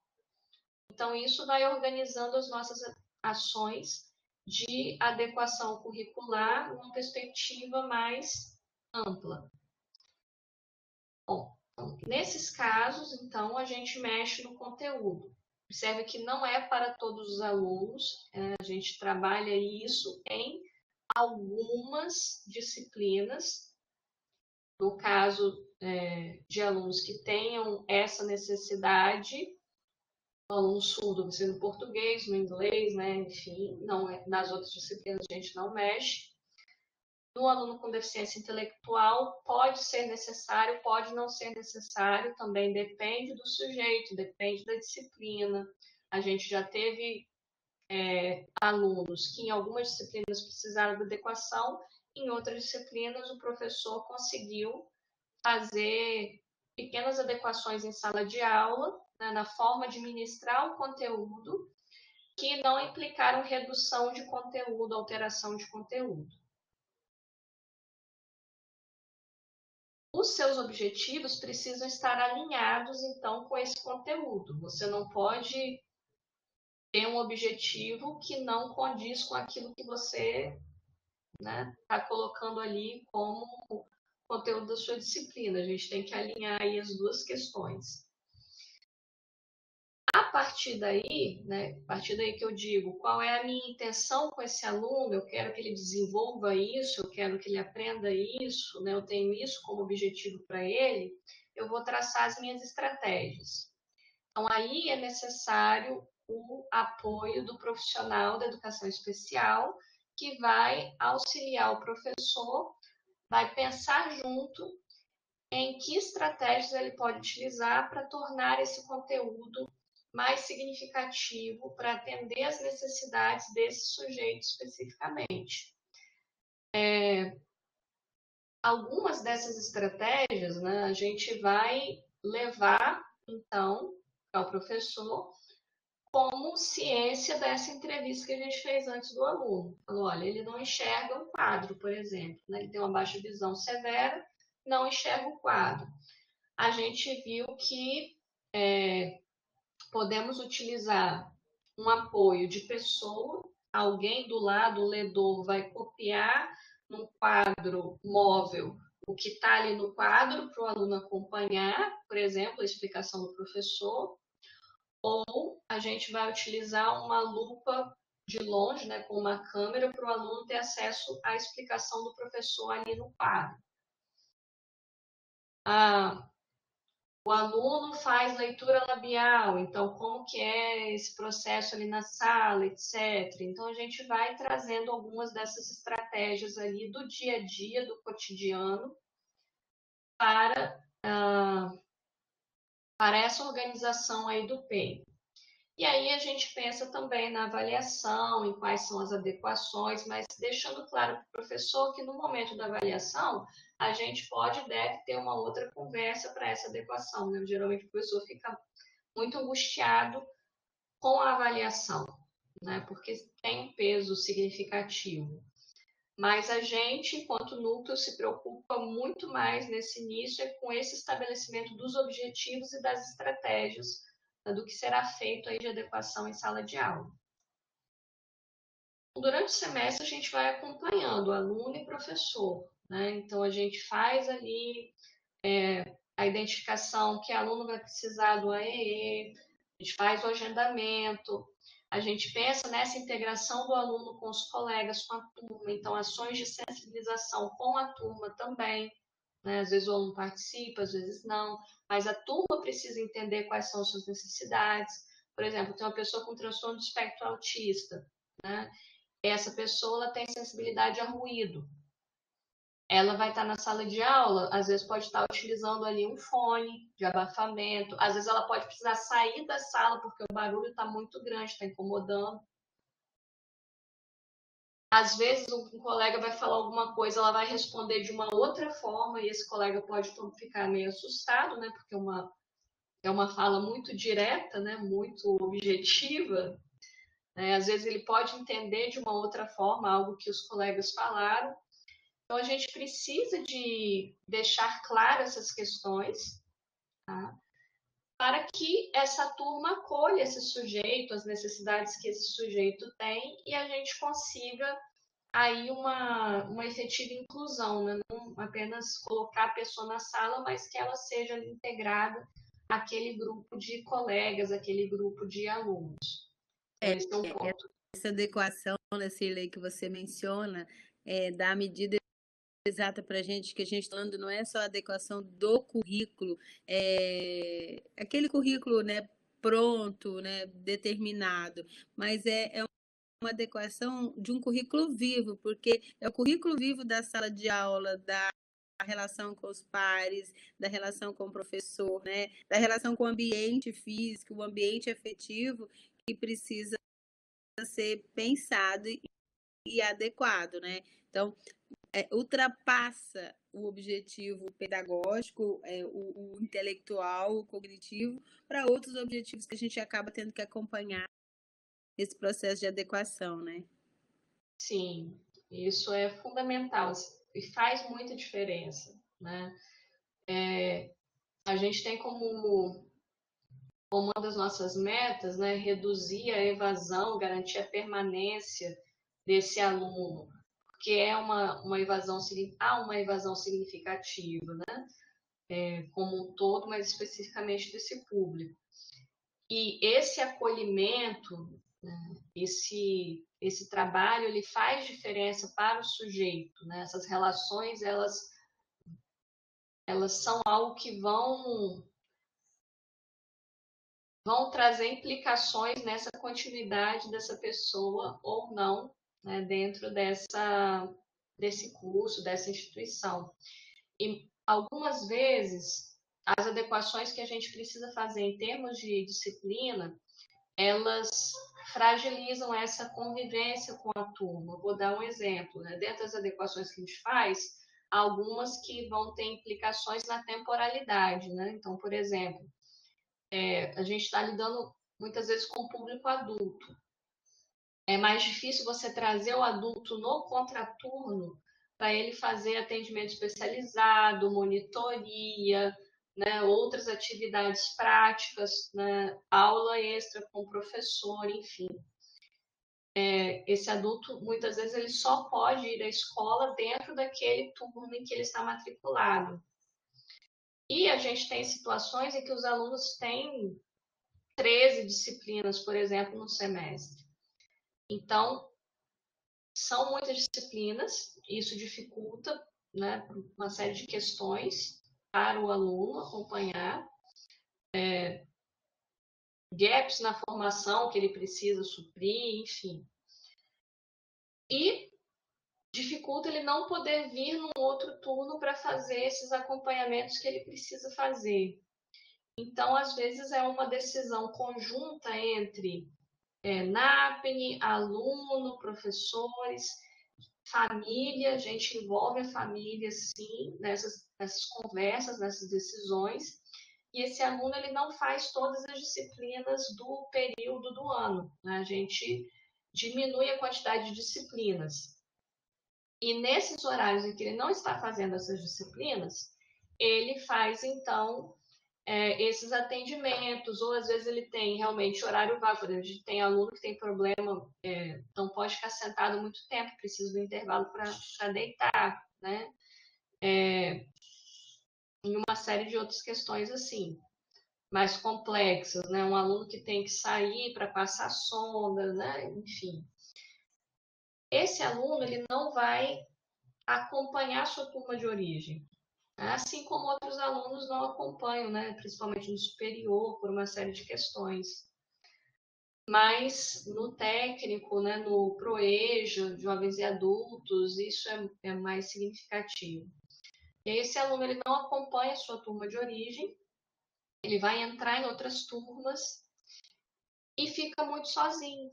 Speaker 1: Então, isso vai organizando as nossas ações de adequação curricular numa perspectiva mais ampla. Bom, nesses casos, então, a gente mexe no conteúdo. Observe que não é para todos os alunos, a gente trabalha isso em algumas disciplinas. No caso de alunos que tenham essa necessidade, aluno surdo, no ensino português, no inglês, né? Enfim, não, nas outras disciplinas a gente não mexe. No aluno com deficiência intelectual, pode ser necessário, pode não ser necessário, também depende do sujeito, depende da disciplina. A gente já teve alunos que em algumas disciplinas precisaram de adequação, em outras disciplinas o professor conseguiu fazer pequenas adequações em sala de aula, né, na forma de ministrar o conteúdo, que não implicaram redução de conteúdo, alteração de conteúdo. Os seus objetivos precisam estar alinhados, então, com esse conteúdo. Você não pode ter um objetivo que não condiz com aquilo que você está colocando ali como conteúdo da sua disciplina. A gente tem que alinhar aí as duas questões. A partir daí, né, a partir daí que eu digo qual é a minha intenção com esse aluno, eu quero que ele desenvolva isso, eu quero que ele aprenda isso, né, eu tenho isso como objetivo para ele, eu vou traçar as minhas estratégias. Então, aí é necessário o apoio do profissional da educação especial, que vai auxiliar o professor, vai pensar junto em que estratégias ele pode utilizar para tornar esse conteúdo mais significativo para atender às necessidades desse sujeito especificamente. algumas dessas estratégias, né, a gente vai levar, então, ao professor como ciência dessa entrevista que a gente fez antes do aluno. Falou, olha, ele não enxerga um quadro, por exemplo, né? Ele tem uma baixa visão severa, não enxerga o quadro. A gente viu que podemos utilizar um apoio de pessoa, alguém do lado, o ledor, vai copiar num quadro móvel o que está ali no quadro para o aluno acompanhar, por exemplo, a explicação do professor, ou a gente vai utilizar uma lupa de longe, né, com uma câmera, para o aluno ter acesso à explicação do professor ali no quadro. O aluno faz leitura labial, então como que é esse processo ali na sala, etc. Então a gente vai trazendo algumas dessas estratégias ali do dia a dia, do cotidiano, para, para essa organização aí do PEI. E aí a gente pensa também na avaliação, em quais são as adequações, mas deixando claro para o professor que no momento da avaliação a gente pode e deve ter uma outra conversa para essa adequação, né? Geralmente o professor fica muito angustiado com a avaliação, né? Porque tem um peso significativo. Mas a gente, enquanto núcleo, se preocupa muito mais nesse início com esse estabelecimento dos objetivos e das estratégias, né, do que será feito aí de adequação em sala de aula. Durante o semestre, a gente vai acompanhando aluno e professor, né? Então, a gente faz ali a identificação que aluno vai precisar do AEE, a gente faz o agendamento, a gente pensa nessa integração do aluno com os colegas, com a turma, então ações de sensibilização com a turma também, né? Às vezes o aluno participa, às vezes não, mas a turma precisa entender quais são as suas necessidades. Por exemplo, tem uma pessoa com transtorno de espectro autista, né? Essa pessoa tem sensibilidade a ruído. Ela vai estar na sala de aula, às vezes pode estar utilizando ali um fone de abafamento, às vezes ela pode precisar sair da sala porque o barulho está muito grande, está incomodando. Às vezes um colega vai falar alguma coisa, ela vai responder de uma outra forma e esse colega pode ficar meio assustado, né? Porque é uma fala muito direta, né? Muito objetiva. Né? Às vezes ele pode entender de uma outra forma algo que os colegas falaram. Então, a gente precisa de deixar claras essas questões, tá? Para que essa turma acolha esse sujeito, as necessidades que esse sujeito tem, e a gente consiga aí uma efetiva inclusão, né? Não apenas colocar a pessoa na sala, mas que ela seja integrada àquele grupo de colegas, aquele grupo de alunos.
Speaker 2: É,
Speaker 1: Esse é um ponto.
Speaker 2: essa adequação nessa lei que você menciona, dá a medida exata para a gente, que a gente está falando não é só a adequação do currículo, aquele currículo, né, pronto, né, determinado, mas é uma adequação de um currículo vivo, porque é o currículo vivo da sala de aula, da relação com os pares, da relação com o professor, né, da relação com o ambiente físico, o ambiente afetivo, que precisa ser pensado e adequado, né? Então, ultrapassa o objetivo pedagógico, o intelectual, o cognitivo, para outros objetivos que a gente acaba tendo que acompanhar nesse processo de adequação, né?
Speaker 1: Sim, isso é fundamental e faz muita diferença, né? A gente tem como uma das nossas metas, né, reduzir a evasão, garantir a permanência desse aluno, porque é uma evasão, há uma evasão significativa, né, como um todo, mas especificamente desse público. E esse acolhimento, né, esse trabalho, ele faz diferença para o sujeito, né? Essas relações, elas são algo que vão trazer implicações nessa continuidade dessa pessoa ou não, né, dentro desse curso, dessa instituição. E algumas vezes, as adequações que a gente precisa fazer em termos de disciplina, elas fragilizam essa convivência com a turma. Vou dar um exemplo, né? Dentro das adequações que a gente faz, algumas que vão ter implicações na temporalidade, né? Então, por exemplo, a gente está lidando muitas vezes com o público adulto. É mais difícil você trazer o adulto no contraturno para ele fazer atendimento especializado, monitoria, né, outras atividades práticas, né, aula extra com o professor, enfim. Esse adulto, muitas vezes, ele só pode ir à escola dentro daquele turno em que ele está matriculado. E a gente tem situações em que os alunos têm 13 disciplinas, por exemplo, no semestre. Então, são muitas disciplinas, isso dificulta, né, uma série de questões para o aluno acompanhar, gaps na formação que ele precisa suprir, enfim. E dificulta ele não poder vir num outro turno para fazer esses acompanhamentos que ele precisa fazer. Então, às vezes, é uma decisão conjunta entre NAPNE, aluno, professores, família, a gente envolve a família, sim, nessas conversas, nessas decisões, e esse aluno ele não faz todas as disciplinas do período do ano, né? A gente diminui a quantidade de disciplinas. E nesses horários em que ele não está fazendo essas disciplinas, ele faz, então, esses atendimentos, ou às vezes ele tem realmente horário vago, por exemplo, a gente tem aluno que tem problema, não pode ficar sentado muito tempo, precisa do intervalo para deitar, né? E uma série de outras questões assim, mais complexas, né? Um aluno que tem que sair para passar sonda, né? Enfim. Esse aluno, ele não vai acompanhar a sua turma de origem, assim como outros alunos não acompanham, né? Principalmente no superior, por uma série de questões. Mas no técnico, né, no ProEja, jovens e adultos, isso é mais significativo. E aí esse aluno ele não acompanha a sua turma de origem, ele vai entrar em outras turmas e fica muito sozinho,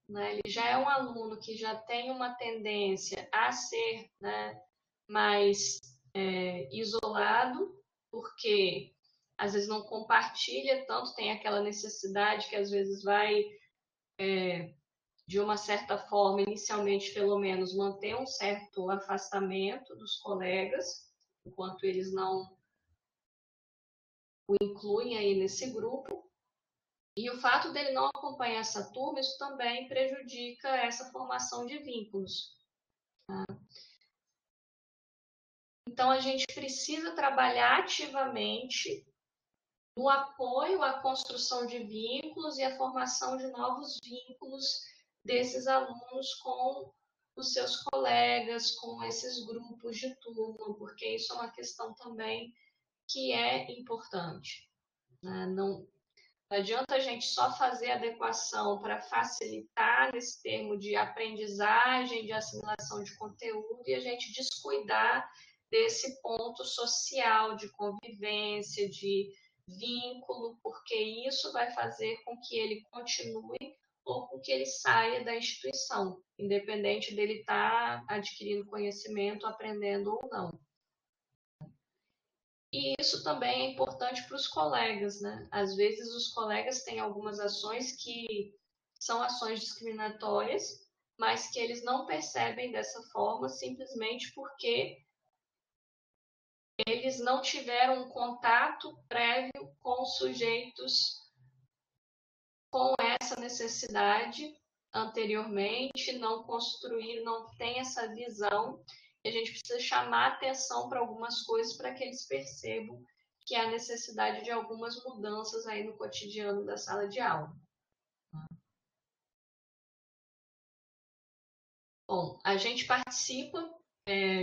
Speaker 1: né? Ele já é um aluno que já tem uma tendência a ser, né, mais isolado, porque às vezes não compartilha tanto, tem aquela necessidade que às vezes vai, de uma certa forma, inicialmente pelo menos, manter um certo afastamento dos colegas, enquanto eles não o incluem aí nesse grupo. E o fato dele não acompanhar essa turma, isso também prejudica essa formação de vínculos. Tá? Então, a gente precisa trabalhar ativamente no apoio à construção de vínculos e à formação de novos vínculos desses alunos com os seus colegas, com esses grupos de turma, porque isso é uma questão também que é importante. Né? Não adianta a gente só fazer adequação para facilitar nesse termo de aprendizagem, de assimilação de conteúdo, e a gente descuidar desse ponto social, de convivência, de vínculo, porque isso vai fazer com que ele continue ou com que ele saia da instituição, independente dele estar adquirindo conhecimento, aprendendo ou não. E isso também é importante para os colegas, né? Às vezes os colegas têm algumas ações que são ações discriminatórias, mas que eles não percebem dessa forma simplesmente porque eles não tiveram um contato prévio com sujeitos com essa necessidade anteriormente, não construíram, não tem essa visão. E a gente precisa chamar atenção para algumas coisas para que eles percebam que há necessidade de algumas mudanças aí no cotidiano da sala de aula. Bom, a gente participa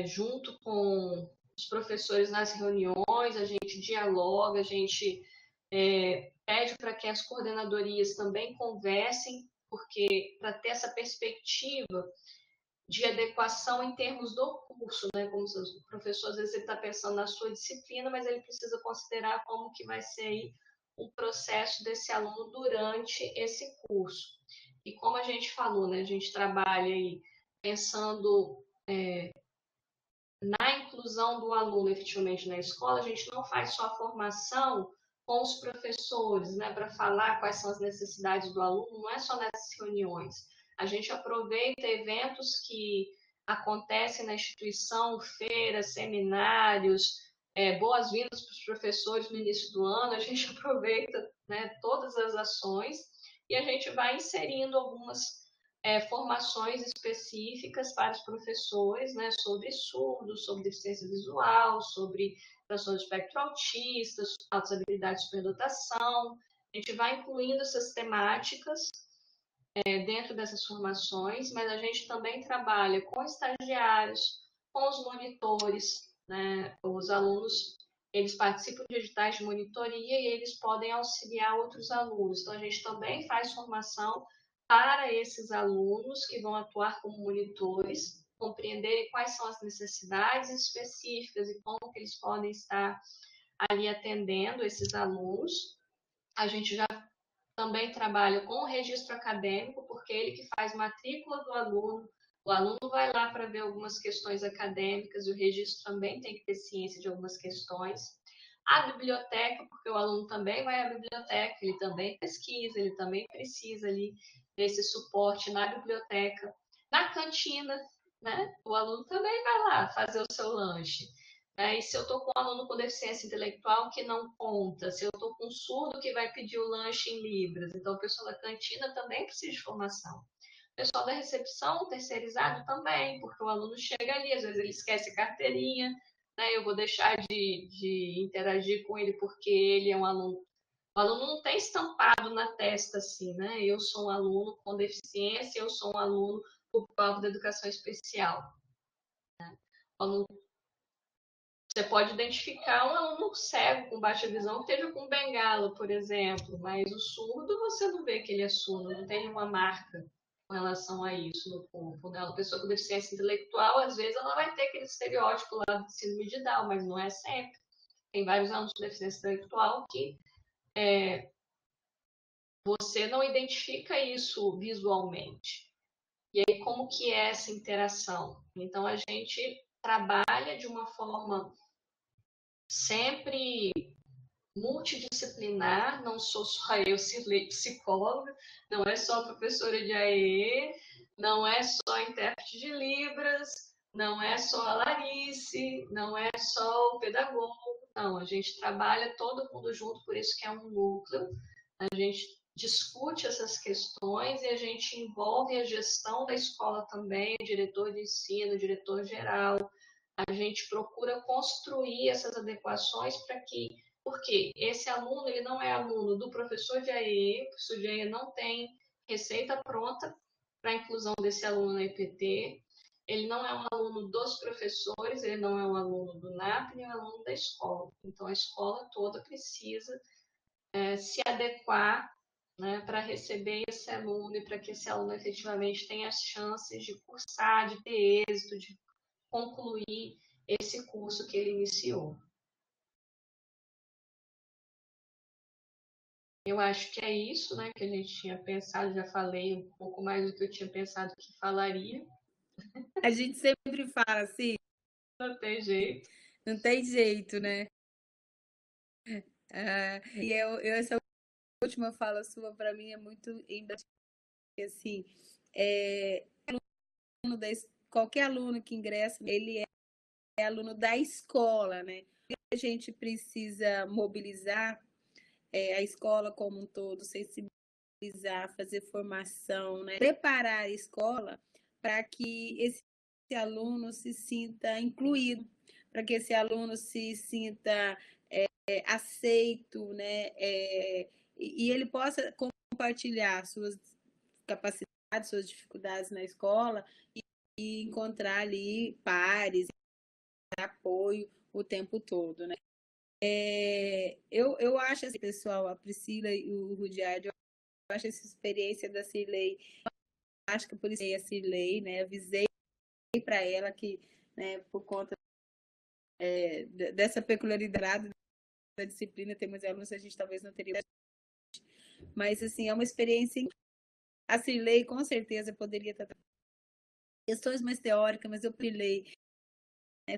Speaker 1: junto com os professores nas reuniões, a gente dialoga, a gente pede para que as coordenadorias também conversem, porque para ter essa perspectiva de adequação em termos do curso, né? Como o professor, às vezes, ele está pensando na sua disciplina, mas ele precisa considerar como que vai ser aí o processo desse aluno durante esse curso. E como a gente falou, né? A gente trabalha aí pensando na inclusão inclusão do aluno efetivamente na escola, a gente não faz só a formação com os professores, né, para falar quais são as necessidades do aluno, não é só nessas reuniões. A gente aproveita eventos que acontecem na instituição, feiras, seminários, boas-vindas para os professores no início do ano, a gente aproveita, né, todas as ações e a gente vai inserindo algumas formações específicas para os professores, né, sobre surdos, sobre deficiência visual, sobre transtorno de espectro autista, altas habilidades de superdotação. A gente vai incluindo essas temáticas dentro dessas formações, mas a gente também trabalha com estagiários, com os monitores, né? Os alunos, eles participam de editais de monitoria e eles podem auxiliar outros alunos. Então, a gente também faz formação para esses alunos que vão atuar como monitores, compreenderem quais são as necessidades específicas e como que eles podem estar ali atendendo esses alunos. A gente já também trabalha com o registro acadêmico, porque ele que faz matrícula do aluno, o aluno vai lá para ver algumas questões acadêmicas e o registro também tem que ter ciência de algumas questões. A biblioteca, porque o aluno também vai à biblioteca, ele também pesquisa, ele também precisa ali desse suporte na biblioteca. Na cantina, né? O aluno também vai lá fazer o seu lanche. E se eu estou com um aluno com deficiência intelectual que não conta, se eu estou com um surdo que vai pedir o lanche em Libras, então o pessoal da cantina também precisa de formação. O pessoal da recepção, terceirizado também, porque o aluno chega ali, às vezes ele esquece a carteirinha, né? Eu vou deixar de interagir com ele porque ele é um aluno. O aluno não tem estampado na testa assim, né? Eu sou um aluno com deficiência, eu sou um aluno por causa da educação especial. Né? O aluno Você pode identificar um aluno cego com baixa visão que esteja com bengala, por exemplo, mas o surdo você não vê que ele é surdo, não tem nenhuma marca com relação a isso no corpo. Né? Uma pessoa com deficiência intelectual, às vezes, ela vai ter aquele estereótipo lá do síndrome de Down, mas não é sempre. Tem vários alunos com deficiência intelectual que você não identifica isso visualmente. E aí, como que é essa interação? Então, a gente trabalha de uma forma sempre multidisciplinar, não sou só eu, Cirlei, psicóloga, não é só professora de AE, não é só intérprete de Libras, não é só a Larice, não é só o pedagogo, não, a gente trabalha todo mundo junto, por isso que é um núcleo, a gente discute essas questões e a gente envolve a gestão da escola também, o diretor de ensino, o diretor geral, a gente procura construir essas adequações para que, porque esse aluno ele não é aluno do professor de AE, o professor de AE não tem receita pronta para a inclusão desse aluno na EPT, ele não é um aluno dos professores, ele não é um aluno do NAP, nem um aluno da escola. Então, a escola toda precisa se adequar, né, para receber esse aluno e para que esse aluno efetivamente tenha as chances de cursar, de ter êxito, de concluir esse curso que ele iniciou. Eu acho que é isso, né, que a gente tinha pensado, já falei um pouco mais do que eu tinha pensado que falaria.
Speaker 2: A gente sempre fala assim,
Speaker 1: Não tem jeito.
Speaker 2: não tem jeito, né? E essa última fala sua para mim é muito emblemática, assim, qualquer aluno que ingressa, ele é aluno da escola, né? A gente precisa mobilizar a escola como um todo, sensibilizar, fazer formação, né? Preparar a escola para que esse aluno se sinta incluído, para que esse aluno se sinta aceito, né? E ele possa compartilhar suas capacidades, suas dificuldades na escola e encontrar ali pares, apoio o tempo todo, né? Eu acho assim, pessoal, a Priscila e o Rudiard, eu acho essa experiência da Cirlei, acho que por isso a Cirlei, né? Avisei para ela que, né, por conta dessa peculiaridade da disciplina, temos alunos que a gente talvez não teria. Mas, assim, é uma experiência. A Cirlei, com certeza, poderia estar questões mais teóricas, mas eu pilei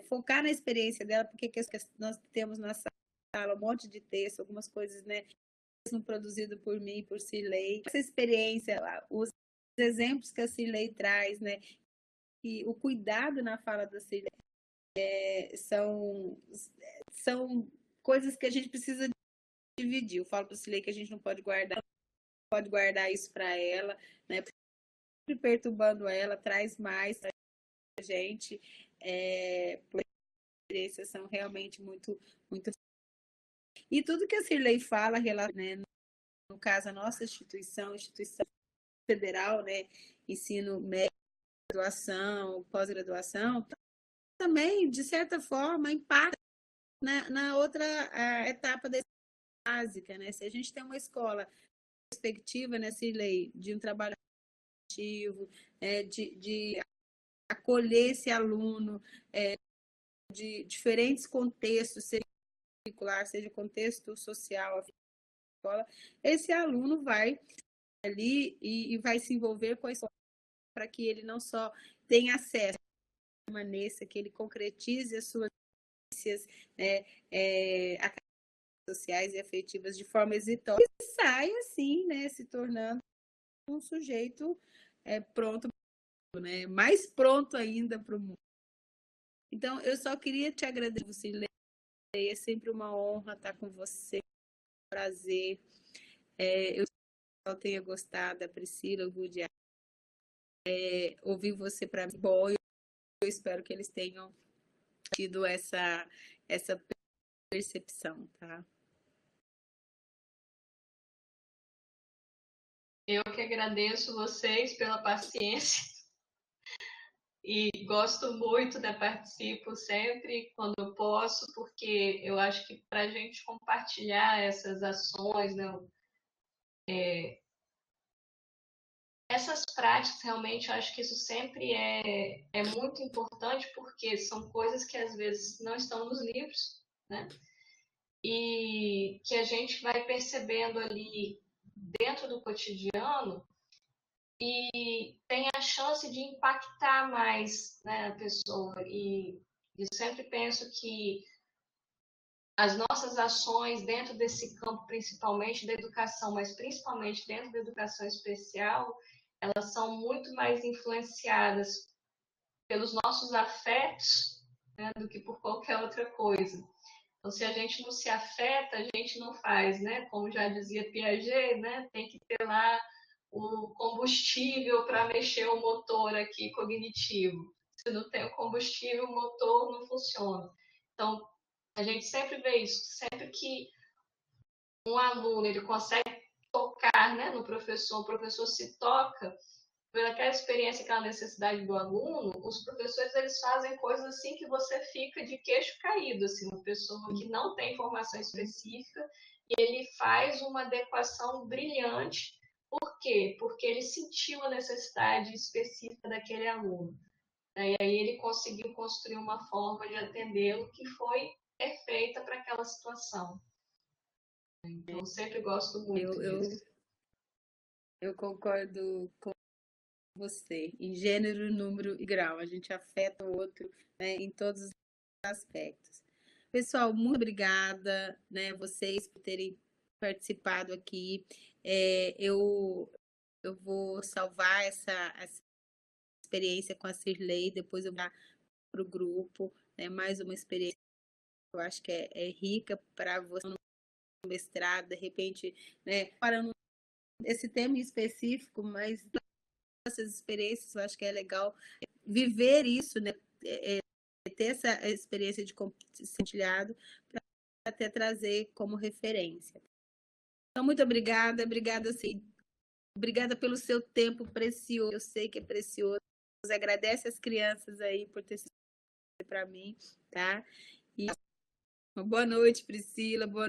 Speaker 2: focar na experiência dela, porque nós temos na sala um monte de texto, algumas coisas, né, produzido por mim, por Cirlei. Essa experiência, os exemplos que a Cirlei traz, né, e o cuidado na fala da Cirlei são coisas que a gente precisa dividir. Eu falo para a Cirlei que a gente não pode guardar isso para ela, né, perturbando ela, traz mais para a gente, porque as experiências são realmente muito, muito. E tudo que a Cirlei fala, né, no caso, a nossa instituição federal, né, ensino médio, graduação, pós-graduação, também, de certa forma, impacta na outra etapa da básica, né? Se a gente tem uma escola perspectiva, né, Cirlei, de um trabalho ativo, de acolher esse aluno de diferentes contextos, seja curricular, seja contexto social, escola, esse aluno vai ali e vai se envolver com a escola para que ele não só tenha acesso, permaneça, que ele concretize as suas experiências sociais e afetivas de forma exitosa e saia assim, né, se tornando um sujeito pronto, né, mais pronto ainda para o mundo. Então, eu só queria te agradecer, Cirlei, é sempre uma honra estar com você, um prazer. Eu tenha gostado da Priscila, o Woody, ouvir você para mim. Bom, eu espero que eles tenham tido essa percepção, tá?
Speaker 1: Eu que agradeço vocês pela paciência e gosto muito, né? Participo sempre quando eu posso, porque eu acho que para a gente compartilhar essas ações, né? Essas práticas, realmente, eu acho que isso sempre é muito importante, porque são coisas que às vezes não estão nos livros, né? E que a gente vai percebendo ali dentro do cotidiano e tem a chance de impactar mais, né, a pessoa. E eu sempre penso que as nossas ações dentro desse campo, principalmente da educação, mas principalmente dentro da educação especial, elas são muito mais influenciadas pelos nossos afetos, né, do que por qualquer outra coisa. Então, se a gente não se afeta, a gente não faz, né? Como já dizia Piaget, né? Tem que ter lá o combustível para mexer o motor aqui cognitivo. Se não tem o combustível, o motor não funciona. Então, a gente sempre vê isso. Sempre que um aluno ele consegue tocar, né, no professor, o professor se toca por aquela experiência, aquela necessidade do aluno, os professores eles fazem coisas assim que você fica de queixo caído, assim, uma pessoa que não tem formação específica, e ele faz uma adequação brilhante. Por quê? Porque ele sentiu a necessidade específica daquele aluno. E aí ele conseguiu construir uma forma de atendê-lo que foi perfeita para aquela situação. Então, sempre gosto muito disso.
Speaker 2: Eu concordo com você, em gênero, número e grau. A gente afeta o outro, né, em todos os aspectos. Pessoal, muito obrigada, né, vocês por terem participado aqui. Eu vou salvar essa experiência com a Cirlei, depois eu vou dar para o grupo, né, mais uma experiência que eu acho que é rica para você no mestrado, de repente, né, parando esse tema em específico, mas essas experiências, eu acho que é legal viver isso, né? Ter essa experiência de compartilhado para até trazer como referência. Então, muito obrigada, assim, obrigada pelo seu tempo precioso, eu sei que é precioso. Agradece as crianças aí por ter sido para mim, tá? E boa noite, Priscila, boa